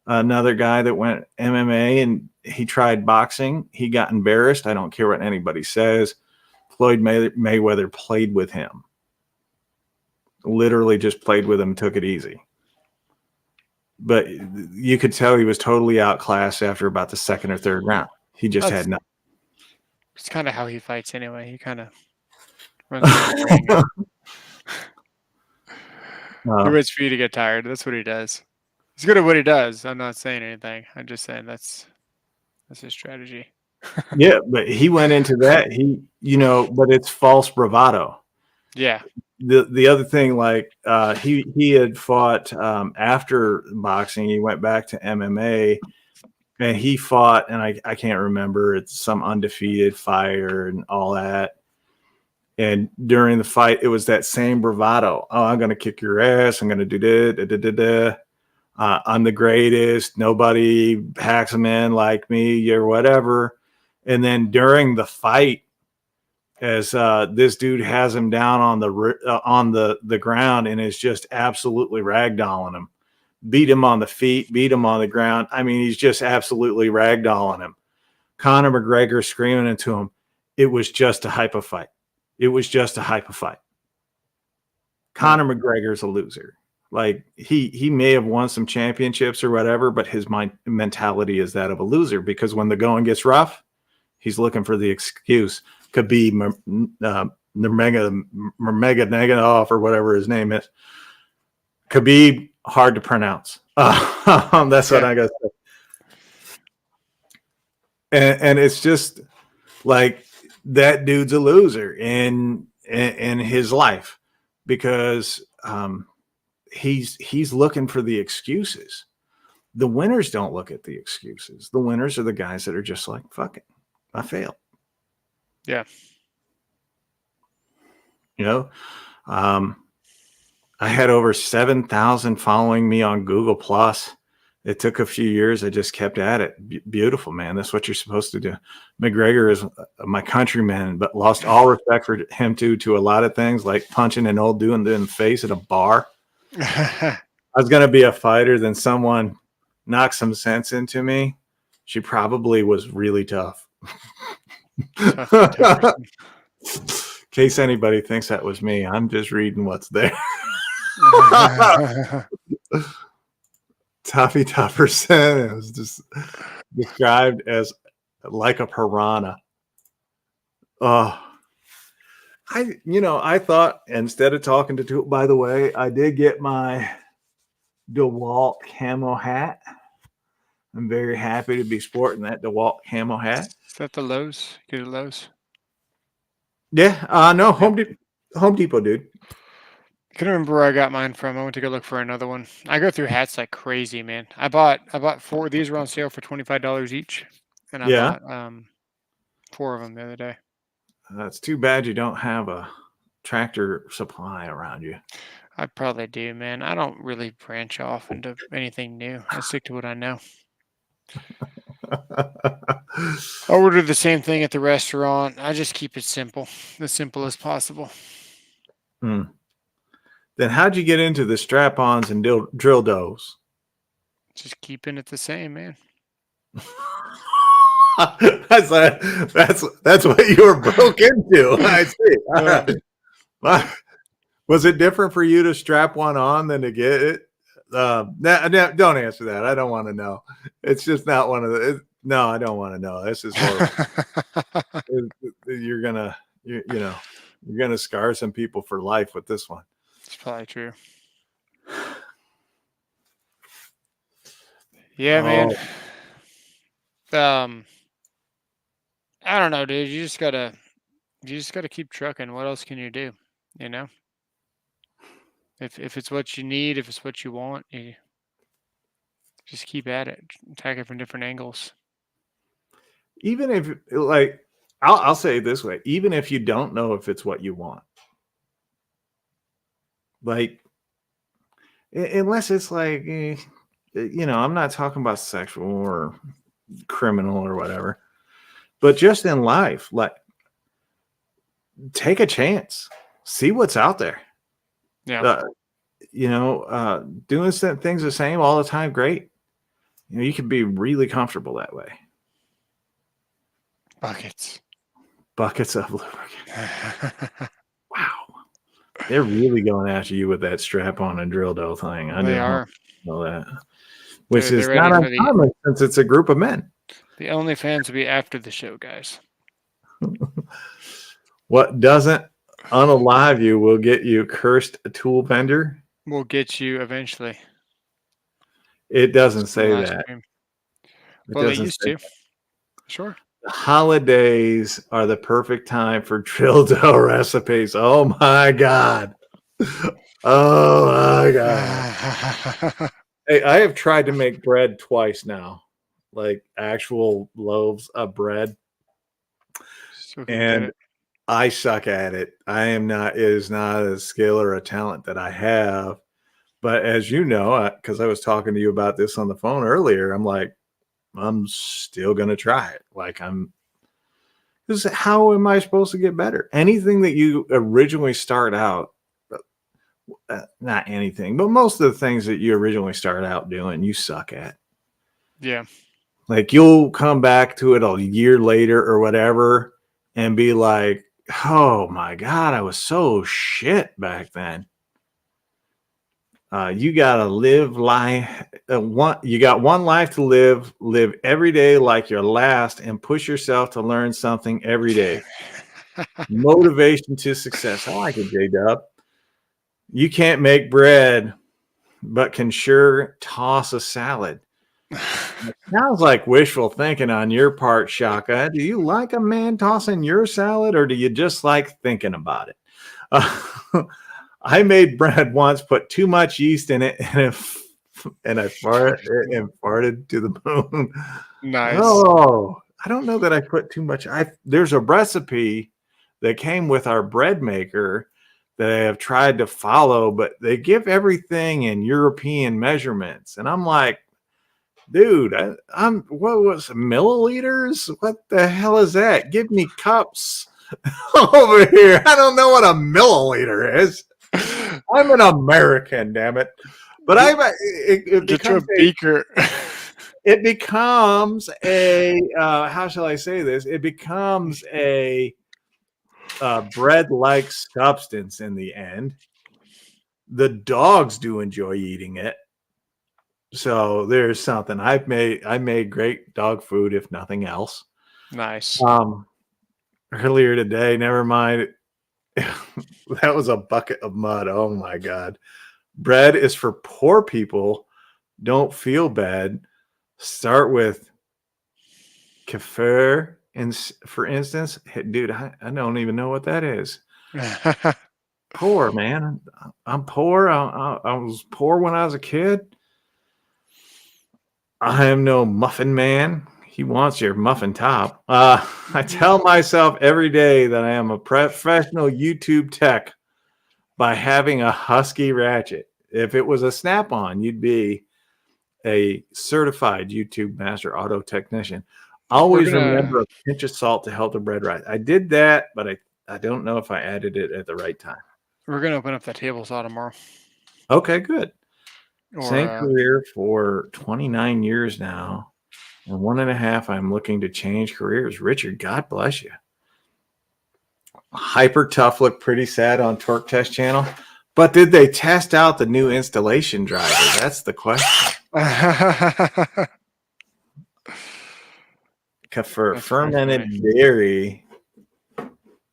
another guy that went MMA and he tried boxing. He got embarrassed. I don't care what anybody says. Floyd Mayweather played with him. Literally just played with him, took it easy. But you could tell he was totally outclassed after about the second or third round. He just had nothing. It's kind of how he fights anyway. He kind of runs around the ring. He waits for you to get tired. That's what he does. He's good at what he does. I'm not saying anything. I'm just saying that's his strategy. Yeah, but he went into that. But it's false bravado. Yeah. The other thing, like he had fought after boxing. He went back to MMA, and he fought, and I can't remember. It's some undefeated fighter and all that. And during the fight, it was that same bravado. Oh, I'm going to kick your ass. I'm going to do this. I'm the greatest. Nobody hacks them in like me or whatever. And then during the fight, as this dude has him down on the ground and is just absolutely ragdolling him, beat him on the feet, beat him on the ground. I mean, he's just absolutely ragdolling him. Conor McGregor screaming into him, it was just a hype fight. It was just a hype fight. Conor McGregor's a loser. Like he may have won some championships or whatever, but his mentality is that of a loser, because when the going gets rough, he's looking for the excuse. Could be Nurmagomedov or whatever his name is. Khabib, hard to pronounce. That's what I got to say. And it's just like that dude's a loser in his life, because he's looking for the excuses. The winners don't look at the excuses. The winners are the guys that are just like, fuck it, I failed. Yeah. I had over 7,000 following me on Google Plus. It took a few years. I just kept at it. Beautiful, man. That's what you're supposed to do. McGregor is my countryman, but lost all respect for him to a lot of things, like punching an old dude in the face at a bar. I was going to be a fighter, then someone knocked some sense into me. She probably was really tough. Tough person. In case anybody thinks that was me, I'm just reading what's there. Toughy Tufferson. It was just described as like a piranha. Oh, I thought instead of talking to, by the way, I did get my DeWalt camo hat. I'm very happy to be sporting that DeWalt camo hat. Is that the Lowe's? Get it at Lowe's? Yeah, no, Yep. Home Depot, dude. I couldn't remember where I got mine from. I went to go look for another one. I go through hats like crazy, man. I bought 4. These were on sale for $25 each, and I Yeah. bought 4 of them the other day. It's too bad you don't have a Tractor Supply around you. I probably do, man. I don't really branch off into anything new. I stick to what I know. I order the same thing at the restaurant. I just keep it simple, as simple as possible. Then how'd you get into the strap-ons and drill does? Just keeping it the same, man. That's what you were broke into. I see. Was it different for you to strap one on than to get it? Don't answer that. I don't want to know. It's just not one of the. No, I don't want to know. This is horrible. You're gonna scar some people for life with this one. It's probably true. Yeah, man. I don't know, dude. You just gotta keep trucking. What else can you do? You know, if it's what you need, if it's what you want, you just keep at it. Attack it from different angles. Even if, like, I'll say it this way: even if you don't know if it's what you want, like, unless it's like, I'm not talking about sexual or criminal or whatever, but just in life, like, take a chance, see what's out there. Yeah. Doing things the same all the time, great. You can be really comfortable that way. Buckets of lubricant. Wow. They're really going after you with that strap-on and drill dough thing. I know that. Which is not uncommon since it's a group of men. The OnlyFans will be after the show, guys. What doesn't unalive you will get you cursed tool vendor. Will get you eventually. It doesn't say that. Well, they used to. Sure. The holidays are the perfect time for drill dough recipes. Oh my God. Oh my God. Hey, I have tried to make bread twice now, like actual loaves of bread. And I suck at it. It is not a skill or a talent that I have. But as you know, because I was talking to you about this on the phone earlier, I'm like, I'm still going to try it. Like, how am I supposed to get better? Anything that you originally start out, not anything, but most of the things that you originally start out doing, you suck at. Yeah. Like, you'll come back to it a year later or whatever and be like, oh my God, I was so shit back then. You gotta live life. You got one life to live. Live every day like your last, and push yourself to learn something every day. Motivation to success. I like it, J-Dub. You can't make bread, but can sure toss a salad. It sounds like wishful thinking on your part, Shaka. Do you like a man tossing your salad, or do you just like thinking about it? I made bread once, put too much yeast in it, and I farted to the moon. Nice. Oh, I don't know that I put too much. There's a recipe that came with our bread maker that I have tried to follow, but they give everything in European measurements, and I'm like, dude, I'm what was milliliters? What the hell is that? Give me cups over here. I don't know what a milliliter is. I'm an American, damn it. But it Get you a becomes beaker. it becomes a how shall I say this? It becomes a bread-like substance in the end. The dogs do enjoy eating it. So there's something. I made great dog food, if nothing else. Nice. Earlier today, never mind. That was a bucket of mud. Oh my God. Bread is for poor people. Don't feel bad. Start with kefir. And for instance, dude, I don't even know what that is. Poor, man. I'm poor. I was poor when I was a kid. I am no muffin man. He wants your muffin top. I tell myself every day that I am a professional YouTube tech by having a Husky ratchet. If it was a Snap-on, you'd be a certified YouTube master auto technician. Always remember a pinch of salt to help the bread rise. I did that, but I don't know if I added it at the right time. We're going to open up that table saw tomorrow. Okay, good. Or, Same career for 29 years now. And 1.5, I'm looking to change careers. Richard, God bless you. Hyper Tough looked pretty sad on Torque Test channel. But did they test out the new installation driver? That's the question. For fermented dairy,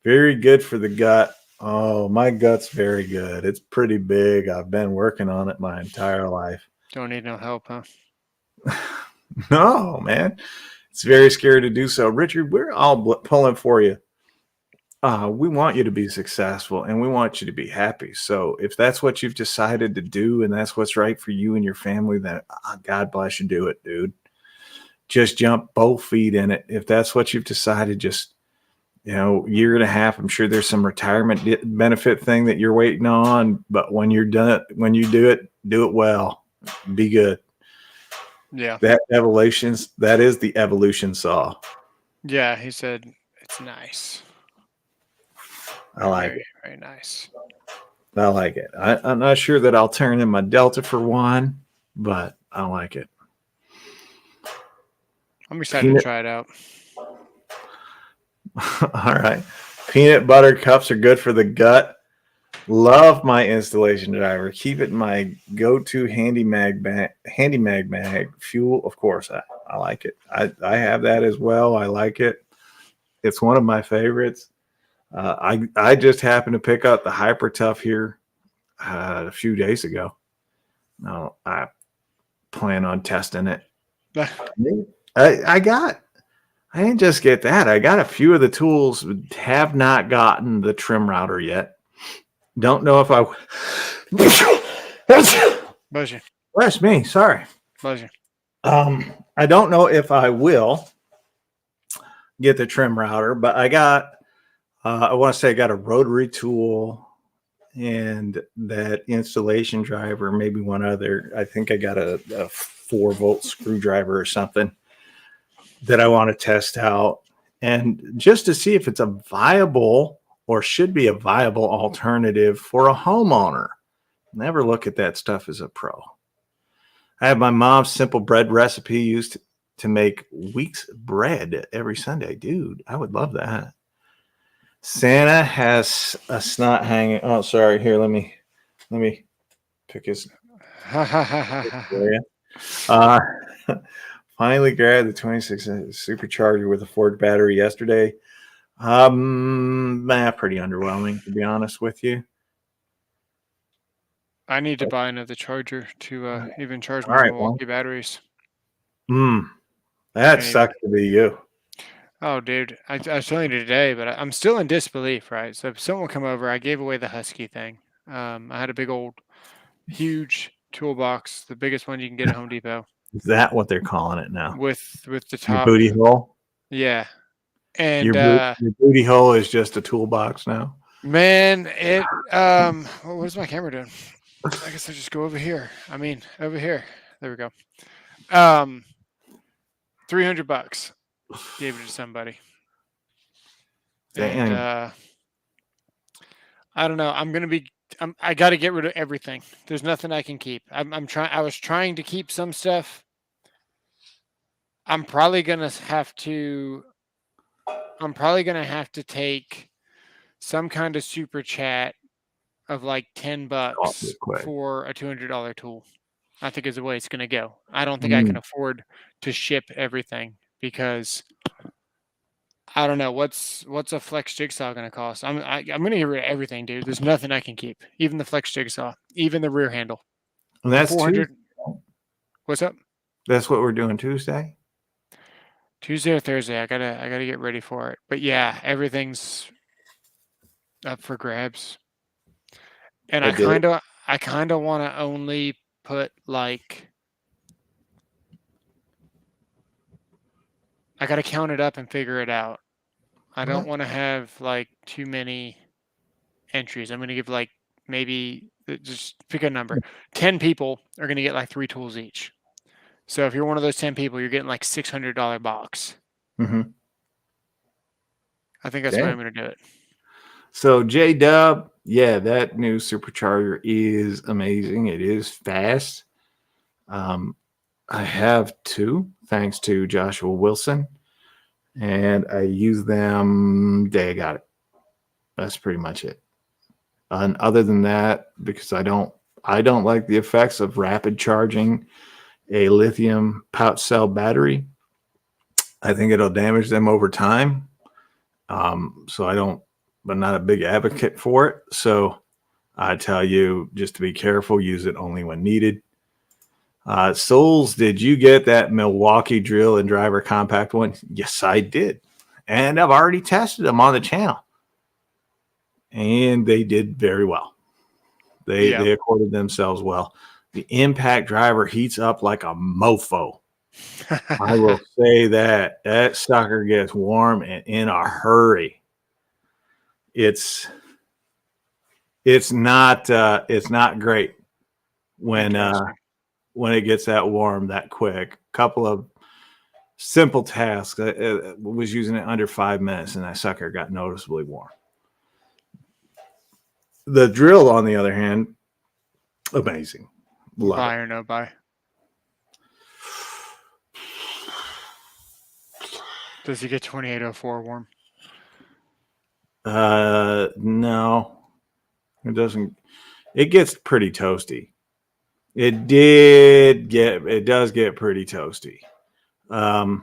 very good for the gut. Oh, my gut's very good. It's pretty big. I've been working on it my entire life. Don't need no help, huh? No, man. It's very scary to do so. Richard, we're all pulling for you. We want you to be successful and we want you to be happy. So if that's what you've decided to do and that's what's right for you and your family, then God bless you, do it, dude. Just jump both feet in it. If that's what you've decided, just, year and a half, I'm sure there's some retirement benefit thing that you're waiting on. But when you're done, when you do it well, be good. Yeah. That is the evolution saw. Yeah, he said it's nice. I like it. Very nice. I like it. I'm not sure that I'll turn in my Delta for one, but I like it. I'm excited to try it out. All right. Peanut butter cups are good for the gut. Love my installation driver. Keep it in my go-to handy mag fuel. Of course, I like it. I have that as well. I like it. It's one of my favorites. I just happened to pick up the Hyper Tough here a few days ago. No, I plan on testing it. I didn't just get that. I got a few of the tools. Have not gotten the trim router yet. Don't know if I. Bless me. Sorry. Pleasure. I don't know if I will get the trim router, but I got. I want to say I got a rotary tool and that installation driver, maybe one other. I think I got a 4-volt screwdriver or something that I want to test out, and just to see if it's a viable or should be a viable alternative for a homeowner. Never look at that stuff as a pro. I have my mom's simple bread recipe used to make week's bread every Sunday. Dude, I would love that. Santa has a snot hanging. Oh, sorry. Here, let me pick his. Finally grabbed the 26 supercharger with a Ford battery yesterday. Pretty underwhelming, to be honest with you. I need to buy another charger to even charge my Milwaukee batteries. That sucks to be you. Oh, dude, I was telling you today, but I'm still in disbelief, right? So if someone come over, I gave away the Husky thing. I had a big old, huge toolbox, the biggest one you can get at Home Depot. Is that what they're calling it now? With the top. Your booty hole? Yeah. And your booty hole is just a toolbox now? Man, it what is my camera doing? I guess I just go over here. I mean, over here. There we go. $300. Gave it to somebody. And I don't know. I'm gonna be I got to get rid of everything. There's nothing I can keep. I was trying to keep some stuff. I'm probably gonna have to. I'm probably gonna have to take some kind of super chat of like $10 Awfully quick. for a $200 tool. I think is the way it's gonna go. I don't think I can Mm. afford to ship everything because I don't know what's a flex jigsaw gonna cost. I'm gonna get rid of everything, dude. There's nothing I can keep, even the flex jigsaw, even the rear handle. And The that's 400. Tuesday. What's up? That's what we're doing Tuesday. Tuesday or Thursday. I gotta get ready for it. But yeah, everything's up for grabs, and I did. I kind of want to only put like I gotta count it up and figure it out. I don't What? want to have like too many entries. I'm gonna give like maybe just pick a number. 10 people are gonna get like 3 tools each. So if you're one of those 10 people, you're getting like $600 box. Mm-hmm. I think that's the way I'm Damn. gonna do it. So J Dub, yeah, that new supercharger is amazing. It is fast. Um, I have two, thanks to Joshua Wilson, and I use them day I got it. That's pretty much it. And other than that, because I don't like the effects of rapid charging a lithium pouch cell battery. I think it'll damage them over time. So I don't, but not a big advocate for it. So I tell you just to be careful, use it only when needed. Souls, did you get that Milwaukee drill and driver compact one? Yes, I did. And I've already tested them on the channel. And they did very well. They accorded themselves well. The impact driver heats up like a mofo. I will say that sucker gets warm and in a hurry. It's not great when it gets that warm that quick. Couple of simple tasks. I was using it under 5 minutes, and that sucker got noticeably warm. The drill, on the other hand, amazing. Love Buy it. or no buy? Does he get 2804 warm? No, it doesn't. It gets pretty toasty. It does get pretty toasty. But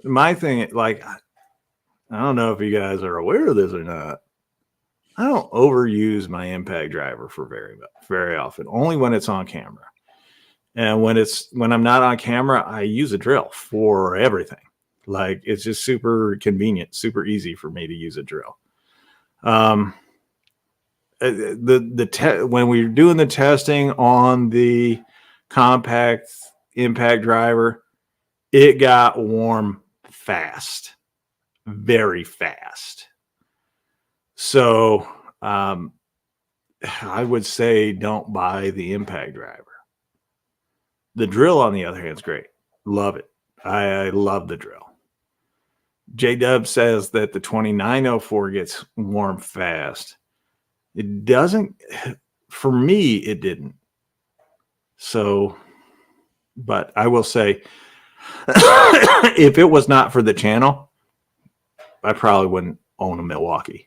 my thing, like, I don't know if you guys are aware of this or not. I don't overuse my impact driver for very often. Only when it's on camera, and when I'm not on camera, I use a drill for everything. Like, it's just super convenient, super easy for me to use a drill. When we were doing the testing on the compact impact driver, it got warm fast, very fast. So I would say don't buy the impact driver. The drill, on the other hand, is great. Love it. I love the drill. J Dub says that the 2904 gets warm fast. It doesn't. For me, it didn't. So, but I will say, if it was not for the channel, I probably wouldn't own a Milwaukee.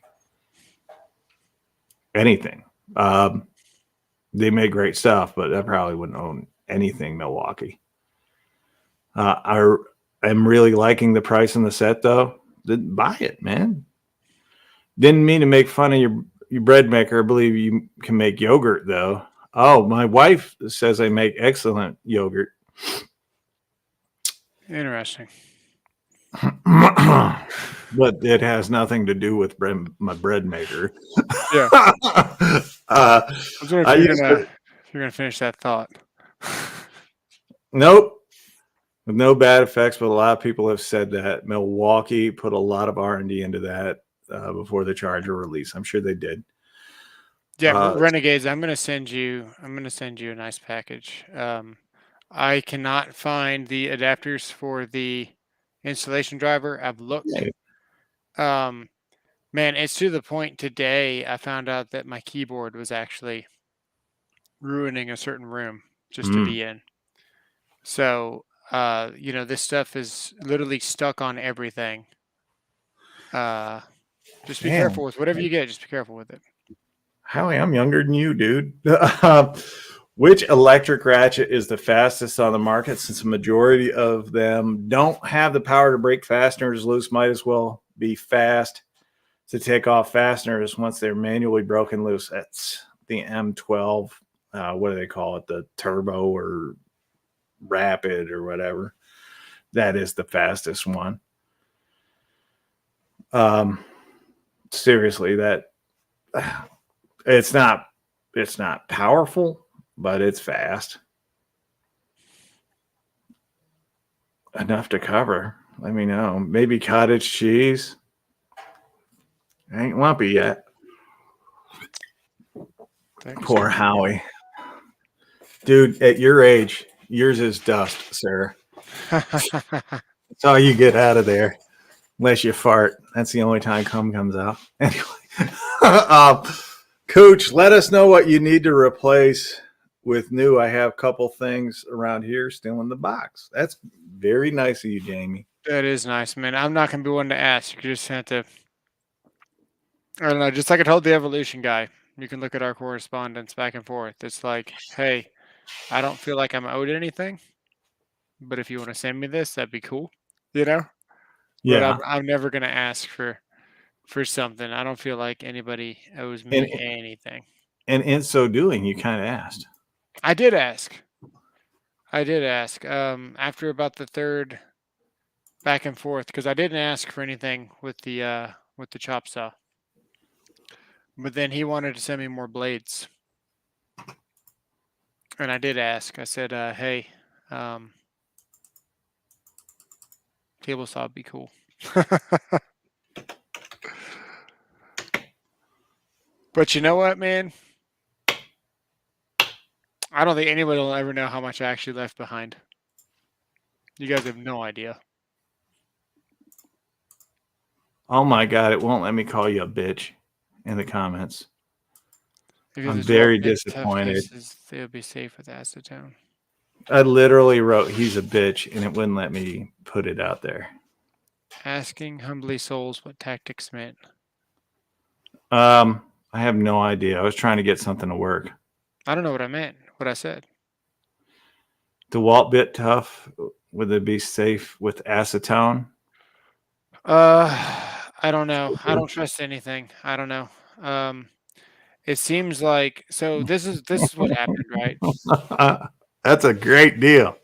Anything. They make great stuff, but I probably wouldn't own anything Milwaukee. I am really liking the price in the set, though. Buy it, man. Didn't mean to make fun of your bread maker. I believe you can make yogurt, though. Oh, my wife says I make excellent yogurt. Interesting. But it has nothing to do with my bread maker. Yeah. I was wondering if you're gonna finish that thought. Nope. With no bad effects, but a lot of people have said that Milwaukee put a lot of R&D into that before the Charger release. I'm sure they did. Yeah, Renegades. I'm gonna send you a nice package. I cannot find the adapters for the installation driver. I've looked. Okay. Man, it's to the point today I found out that my keyboard was actually ruining a certain room just to be in. So, this stuff is literally stuck on everything. Just be careful with whatever you get. Just be careful with it. Howie, I'm younger than you, dude. Which electric ratchet is the fastest on the market? Since the majority of them don't have the power to break fasteners loose, might as well be fast to take off fasteners once they're manually broken loose. That's the M12. What do they call it? The turbo or rapid or whatever. That is the fastest one. Seriously, that it's not powerful, but it's fast enough to cover. Let me know. Maybe cottage cheese. Ain't lumpy yet. Poor Howie. Dude, at your age, yours is dust, sir. That's all you get out of there. Unless you fart. That's the only time cum comes out. Anyway. Coach, let us know what you need to replace with new. I have a couple things around here still in the box. That's very nice of you, Jamie. That is nice, man. I'm not going to be one to ask. You just have to, I don't know, just like I told the evolution guy, you can look at our correspondence back and forth. It's like, hey, I don't feel like I'm owed anything, but if you want to send me this, that'd be cool, Yeah. But I'm never going to ask for something. I don't feel like anybody owes me anything. And in so doing, you kind of asked. I did ask. After about the third back and forth, because I didn't ask for anything with the chop saw. But then he wanted to send me more blades. And I did ask. I said, hey, table saw would be cool. But you know what, man? I don't think anybody will ever know how much I actually left behind. You guys have no idea. Oh my God, it won't let me call you a bitch in the comments. I'm very disappointed. They'll be safe with acetone. I literally wrote he's a bitch and it wouldn't let me put it out there. Asking humbly souls what tactics meant. I have no idea. I was trying to get something to work. I don't know what I meant. What I said. DeWalt bit tough. Would it be safe with acetone? I don't know. I don't trust anything. I don't know. It seems like so. This is what happened, right? That's a great deal.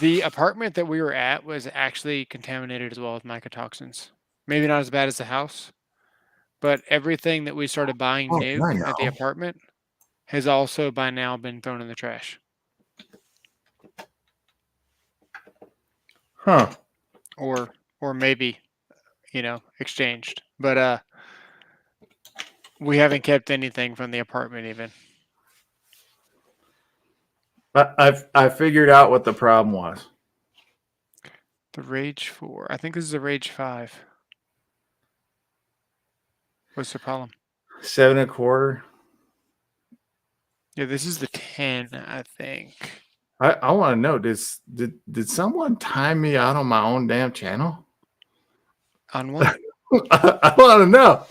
The apartment that we were at was actually contaminated as well with mycotoxins. Maybe not as bad as the house, but everything that we started buying new at the apartment has also by now been thrown in the trash. Huh. Or maybe, exchanged. But we haven't kept anything from the apartment even. I figured out what the problem was. The Rage 4. I think this is a Rage 5. What's the problem? 7 1/4. Yeah, this is the 10, I think. I want to know, did someone time me out on my own damn channel? On what? I want to know.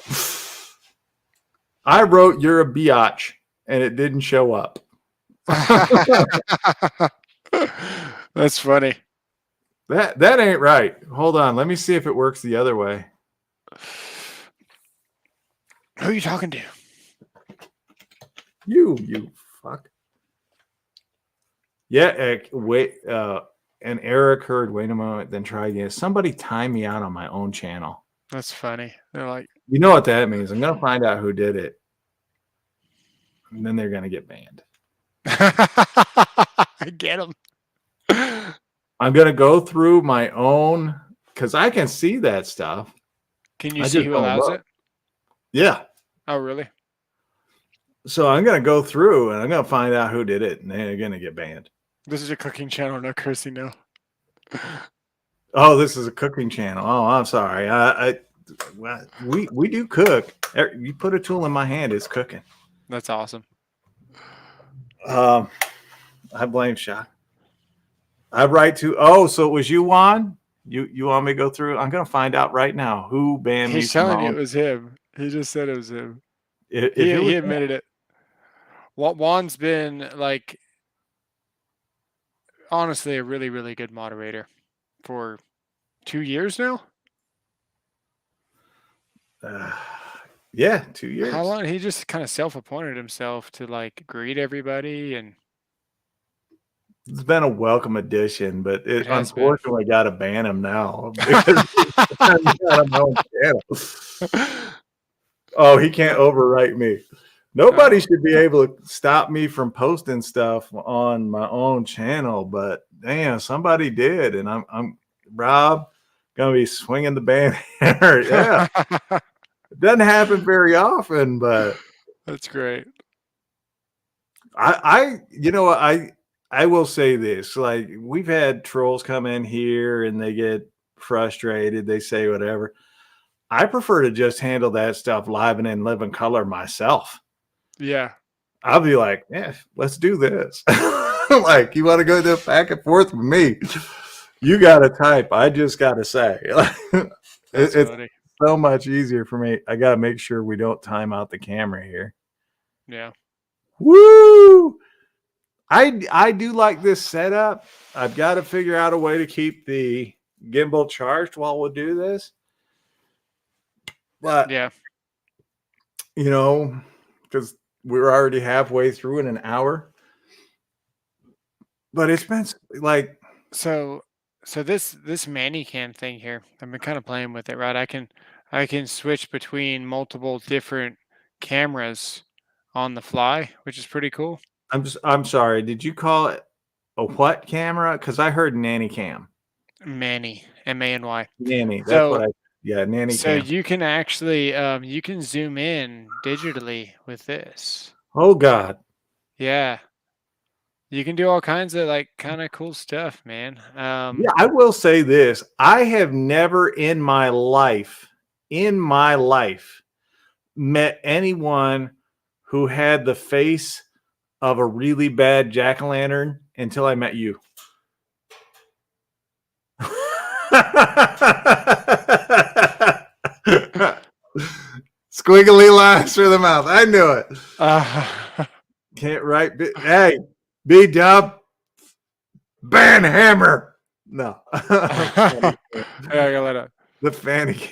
I wrote you're a biatch and it didn't show up. That's funny. That ain't right. Hold on. Let me see if it works the other way. Who are you talking to? You fuck. Yeah, wait. An error occurred. Wait a moment, then try again. Somebody time me out on my own channel. That's funny. They're like, you know what that means? I'm gonna find out who did it, and then they're gonna get banned. I get them. I'm gonna go through my own because I can see that stuff. Can you see who allows it? Yeah. Oh, really? So I'm gonna go through and I'm gonna find out who did it, and they're gonna get banned. This is a cooking channel, no cursing, no. Oh, this is a cooking channel. Oh, I'm sorry. we do cook. You put a tool in my hand, it's cooking. That's awesome. I blame Shaq. I write to. Oh, so it was you, Juan? You want me to go through? I'm gonna find out right now who banned me He's from telling my you own. it was him. He just said it was him. If it was He admitted it. Juan's been like honestly a really, really good moderator for 2 years now. Yeah, 2 years. How long? He just kind of self-appointed himself to like greet everybody, and It's been a welcome addition, but It has been. unfortunately got to ban him now because I'm not on my own channel. Oh, he can't overwrite me. Nobody should be able to stop me from posting stuff on my own channel, but damn, somebody did, and I'm Rob gonna be swinging the banner. Yeah, it doesn't happen very often, but That's great. you know what, I will say this, like we've had trolls come in here and they get frustrated, they say whatever. I prefer to just handle that stuff live and in living color myself. Yeah. I'll be like, yeah, let's do this. Like, you want to go to back and forth with me? You got to type. I just got to say. It's funny. so much easier for me. I got to make sure we don't time out the camera here. Yeah. Woo! I do like this setup. I've got to figure out a way to keep the gimbal charged while we'll do this. But, yeah, you know, because we're already halfway through in an hour. But it's been like so this Mannycam thing here, I've been kind of playing with it, right? I can switch between multiple different cameras on the fly, which is pretty cool. I'm sorry. Did you call it a what camera? Because I heard nanny cam. Manny, M-A-N-Y. Nanny. That's So, what nanny so cam. you can actually you can zoom in digitally with this. Oh God. Yeah. You can do all kinds of like kind of cool stuff, man. Yeah, I will say this. I have never in my life met anyone who had the face of a really bad jack-o'-lantern until I met you. Squiggly lines for the mouth. I knew it. Can't write. Hey, B-Dub. Ban hammer. No. I gotta let it. The fanny.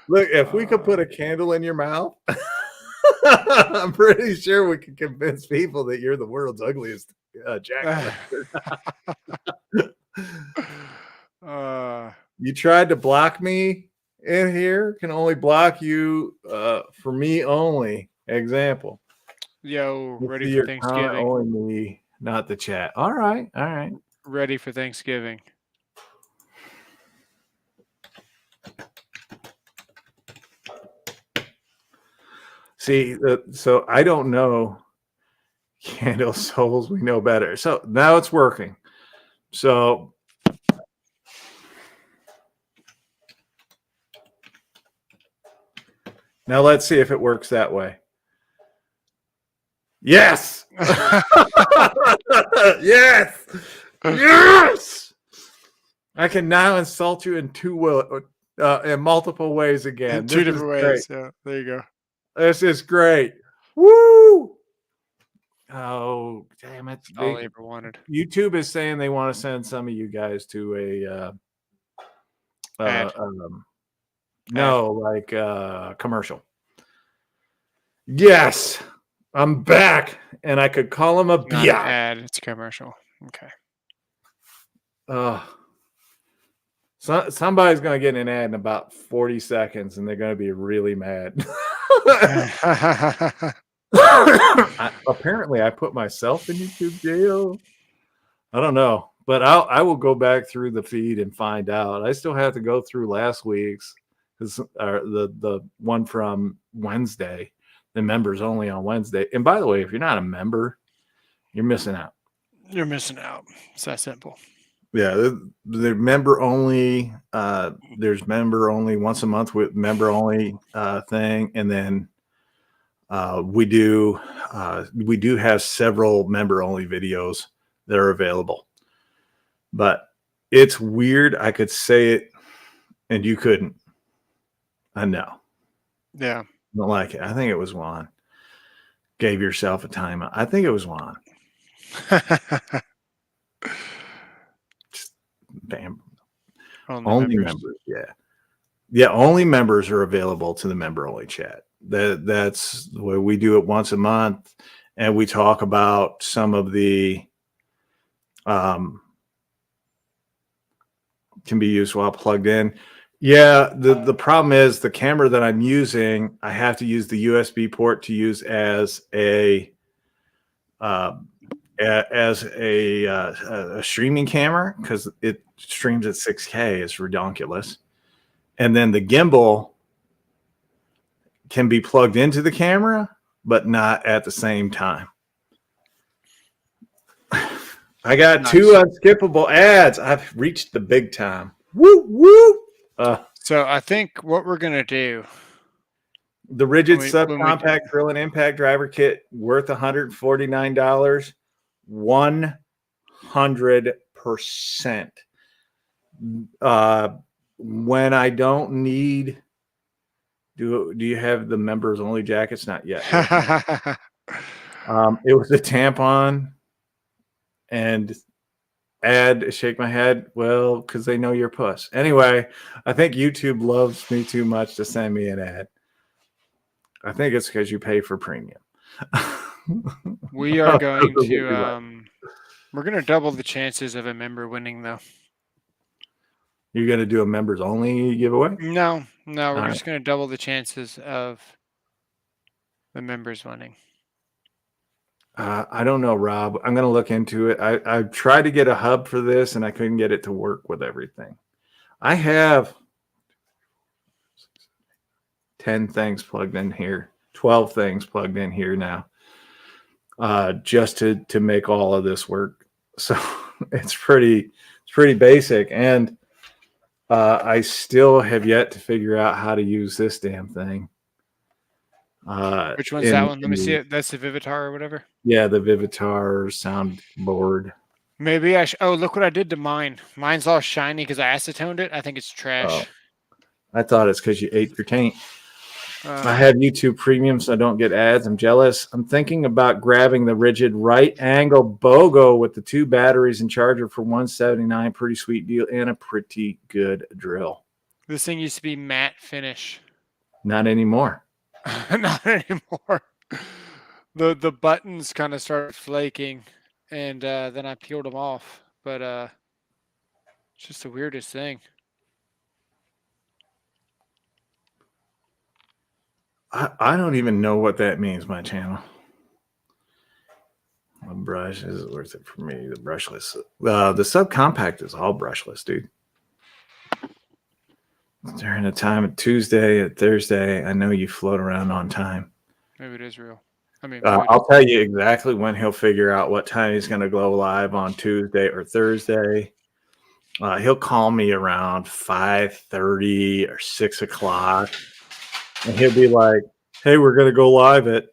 Look, if we could put a candle in your mouth, I'm pretty sure we could convince people that you're the world's ugliest jack. You tried to block me in here. Can only block you for me only. Example. Yo, ready for Thanksgiving. Only me, not the chat. All right. Ready for Thanksgiving. See, so I don't know Candle Souls. We know better. So now it's working. So now let's see if it works that way. Yes. Yes. Yes. I can now insult you in in multiple ways again. In two different ways. Yeah, there you go. This is great. Woo! Oh, damn it. That's all I ever wanted. YouTube is saying they want to send some of you guys to a commercial. Yes, I'm back, and I could call him a not an ad. It's a commercial. Okay. Somebody's going to get an ad in about 40 seconds, and they're going to be really mad. Apparently, I put myself in YouTube jail. I don't know, but I will go back through the feed and find out. I still have to go through last week's, because the one from Wednesday, the members only on Wednesday. And by the way, if you're not a member, you're missing out. You're missing out. It's that simple. Yeah, the member only. There's member only once a month with member only thing, and then we do have several member only videos that are available. But it's weird. I could say it, and you couldn't. I know. Yeah. I don't like it. I think it was Juan. Gave yourself a timeout. I think it was Juan. Just bam. Only members. Yeah. Yeah, only members are available to the member only chat. That's the way we do it once a month, and we talk about some of the can be used while plugged in. Yeah, the problem is the camera that I'm using, I have to use the USB port to use as a streaming camera because it streams at 6K. It's redonkulous. And then the gimbal can be plugged into the camera, but not at the same time. I got two unskippable ads. I've reached the big time. Woo, woo. So I think what we're going to do. The rigid subcompact drill and impact driver kit worth $149. 100%. When I don't need, do you have the members only jackets? Not yet. It was a tampon and ad. Shake my head. Well, because they know your puss. Anyway, I think YouTube loves me too much to send me an ad. I think it's because you pay for premium. We are going to we're going to double the chances of a member winning, though. You're going to do a members only giveaway? No, we're just going to double the chances of the members winning. I don't know, Rob. I'm going to look into it. I tried to get a hub for this, and I couldn't get it to work with everything. I have 10 things plugged in here, 12 things plugged in here now, just to make all of this work. So it's pretty basic, and I still have yet to figure out how to use this damn thing. Which one's that one? Let me see it. That's the Vivitar or whatever. Yeah, the Vivitar soundboard. Maybe I oh, look what I did to mine. Mine's all shiny because I acetoned it. I think it's trash. Oh, I thought it's because you ate your taint. I have YouTube Premium, so I don't get ads. I'm jealous. I'm thinking about grabbing the rigid right angle BOGO with the 2 batteries and charger for $179. Pretty sweet deal and a pretty good drill. This thing used to be matte finish. Not anymore. Not anymore. The buttons kind of started flaking, and then I peeled them off. But it's just the weirdest thing. I don't even know what that means, my channel. A brush is worth it for me. The brushless. The subcompact is all brushless, dude. During the time of Tuesday and Thursday, I know you float around on time. Maybe it is real. I mean, I'll tell you exactly when he'll figure out what time he's going to go live on Tuesday or Thursday. He'll call me around 5:30 or 6 o'clock, and he'll be like, "Hey, we're going to go live at."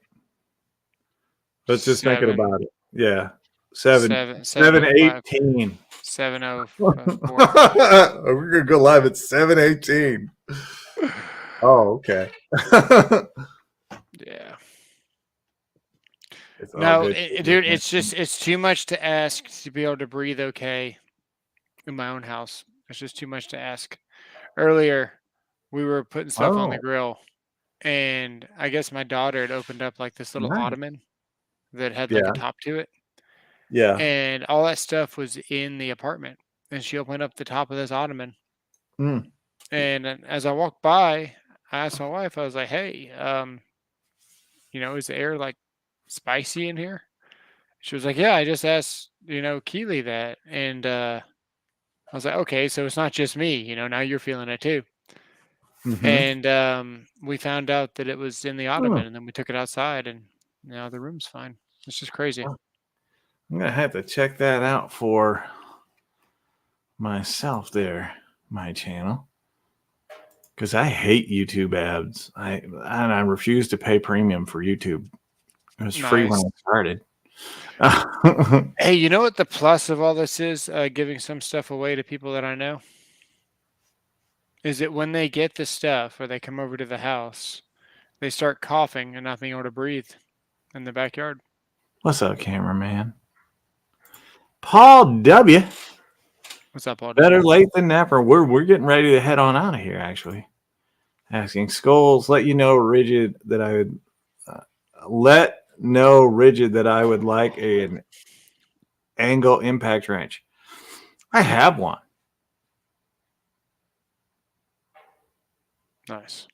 Let's just think about it. Yeah, 7:18. 7:04. We're going to go live at 7:18. Oh, okay. Yeah. No, dude, it's too much to ask to be able to breathe okay in my own house. It's just too much to ask. Earlier, we were putting stuff on the grill, and I guess my daughter had opened up like this little ottoman that had like a top to it. Yeah. And all that stuff was in the apartment. And she opened up the top of this ottoman. Mm. And as I walked by, I asked my wife, I was like, hey, is the air like spicy in here? She was like, yeah, I just asked, Keely that. And I was like, okay, so it's not just me, now you're feeling it too. Mm-hmm. And we found out that it was in the ottoman, and then we took it outside, and now the room's fine. It's just crazy. I'm going to have to check that out for myself there, my channel, because I hate YouTube ads. I refuse to pay premium for YouTube. It was free when Nice. I started. Hey, you know what the plus of all this is? Giving some stuff away to people that I know? Is that when they get the stuff or they come over to the house, they start coughing and not being able to breathe in the backyard. What's up, cameraman? Paul W. What's up, Paul? Better late than never. We're getting ready to head on out of here, actually. Asking Skulls, let rigid that I would rigid that I would like an angle impact wrench. I have one. Nice.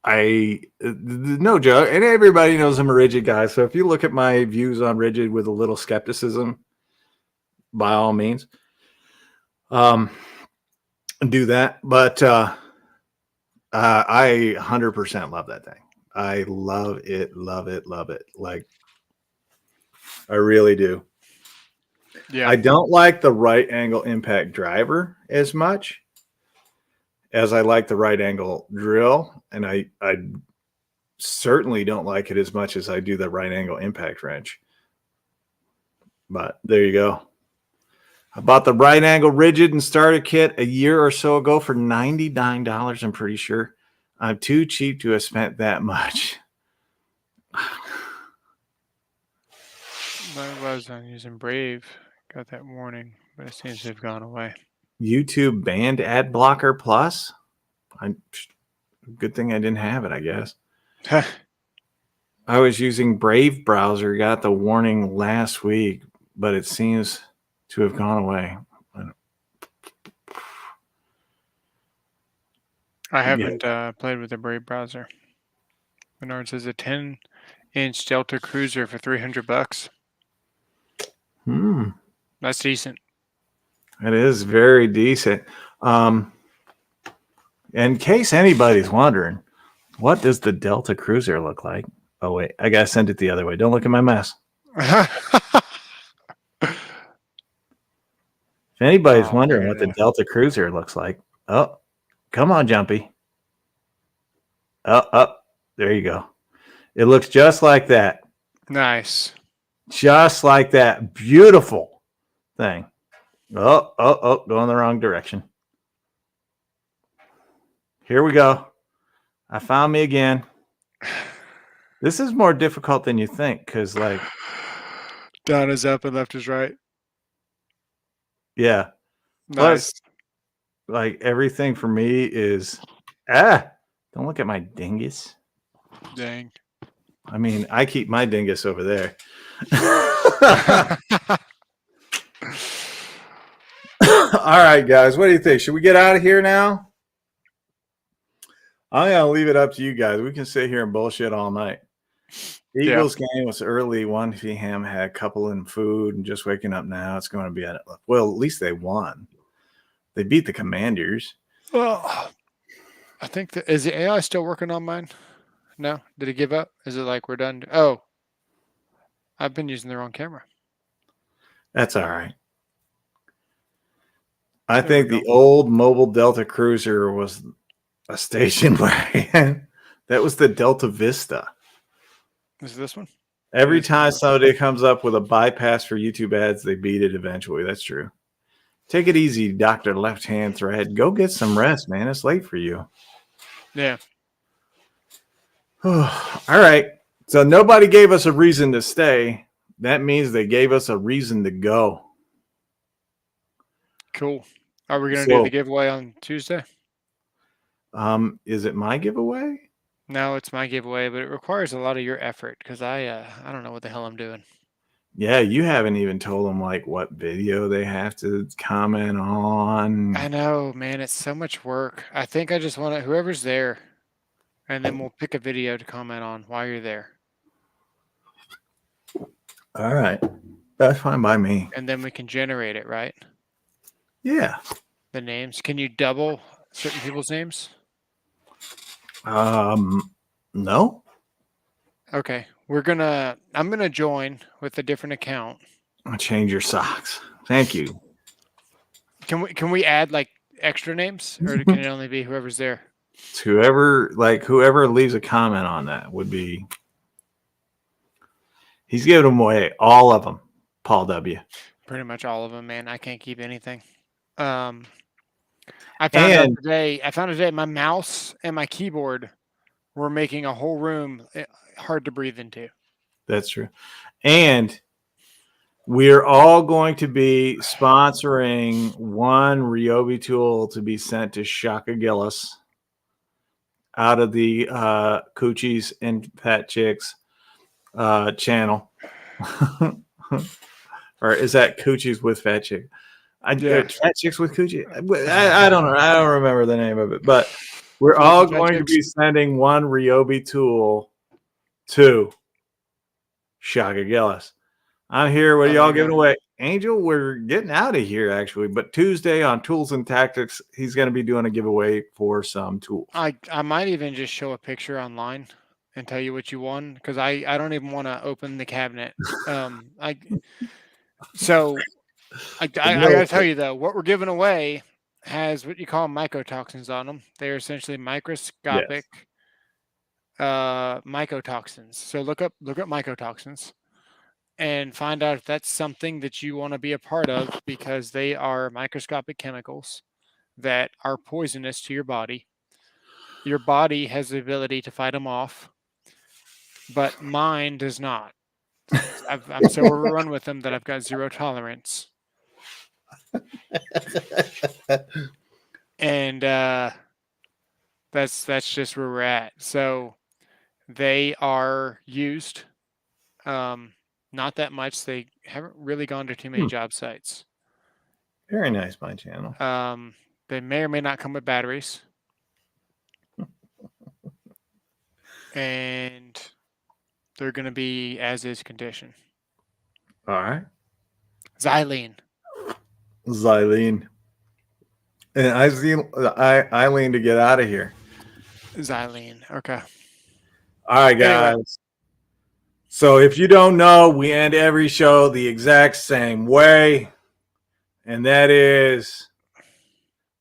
No joke, and everybody knows I'm a rigid guy. So if you look at my views on rigid with a little skepticism, by all means, do that. But I 100% love that thing. I love it, love it, love it. Like, I really do. Yeah. I don't like the right angle impact driver as much as I like the right angle drill. And I certainly don't like it as much as I do the right angle impact wrench. But there you go. I bought the right angle rigid and starter kit a year or so ago for $99. I'm pretty sure. I'm too cheap to have spent that much. I was using Brave. Got that warning, but it seems to have gone away. YouTube banned ad blocker plus. Good thing I didn't have it, I guess. I was using Brave browser, got the warning last week, but it seems to have gone away. I haven't played with the Brave browser. Bernard says a 10-inch Delta Cruiser for $300. That's decent. It is very decent. In case anybody's wondering, what does the Delta Cruiser look like? Oh, wait, I got to send it the other way. Don't look at my mess. If anybody's wondering what the Delta Cruiser looks like, oh, come on, Jumpy. There you go. It looks just like that. Nice. Just like that. Beautiful thing. Oh, going the wrong direction. Here we go. I found me again. This is more difficult than you think because, like, down is up and left is right. Yeah. Nice. Plus, like, everything for me is don't look at my dingus. Dang. I mean, I keep my dingus over there. All right, guys. What do you think? Should we get out of here now? I'm going to leave it up to you guys. We can sit here and bullshit all night. Eagles game was early, 1 p.m. Had a couple in food and just waking up now. It's going to be well, at least they won. They beat the Commanders. Well, I think is the AI still working on mine? No? Did it give up? Is it like we're done? Oh, I've been using the wrong camera. That's all right. I think the old mobile Delta Cruiser was a station wagon. That was the Delta Vista. Is this one? Every time somebody comes up with a bypass for YouTube ads, they beat it eventually. That's true. Take it easy, Dr. Left Hand Thread. Go get some rest, man. It's late for you. Yeah. All right. So nobody gave us a reason to stay. That means they gave us a reason to go. Cool. Are we going to do the giveaway on Tuesday? Is it my giveaway? No, it's my giveaway, but it requires a lot of your effort because I don't know what the hell I'm doing. Yeah, you haven't even told them like what video they have to comment on. I know, man. It's so much work. I think I just want to whoever's there, and then we'll pick a video to comment on while you're there. All right. That's fine by me. And then we can generate it, right? Yeah. The names. Can you double certain people's names? No. Okay. I'm gonna join with a different account I'll change your socks. Thank you. Can we add like extra names, or can it only be whoever's there? It's whoever leaves a comment on that would be. He's giving them away, all of them. Paul W. Pretty much all of them, man. I can't keep anything. I found out today my mouse and my keyboard were making a whole room hard to breathe into. That's true. And we're all going to be sponsoring one Ryobi tool to be sent to Shaka Gillis out of the Coochies and Fat Chicks channel. Or is that Coochies with Fat Chick? Fat Chicks with Coochie? I don't know. I don't remember the name of it. But we're all going to be sending one Ryobi tool to Shaka Gillis. I'm here. What are y'all giving away? Angel, we're getting out of here, actually. But Tuesday on Tools and Tactics, he's going to be doing a giveaway for some tools. I might even just show a picture online and tell you what you won, because I don't even want to open the cabinet. I gotta tell you though, what we're giving away has what you call mycotoxins on them. They're essentially microscopic mycotoxins. So look up mycotoxins and find out if that's something that you want to be a part of, because they are microscopic chemicals that are poisonous to your body. Your body has the ability to fight them off, but mine does not. I'm so overrun with them that I've got zero tolerance. And that's just where we're at. So they are used, not that much. They haven't really gone to too many job sites. Very nice, my channel. They may or may not come with batteries. And they're going to be as is condition. All right. Xylene. And Eileen to get out of here. Xylene. Okay. All right, guys. Anyway. So if you don't know, we end every show the exact same way. And that is,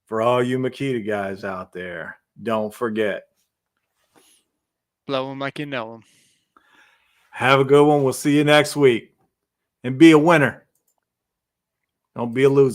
for all you Makita guys out there, don't forget. Blow them like you know them. Have a good one. We'll see you next week. And be a winner. Don't be a loser.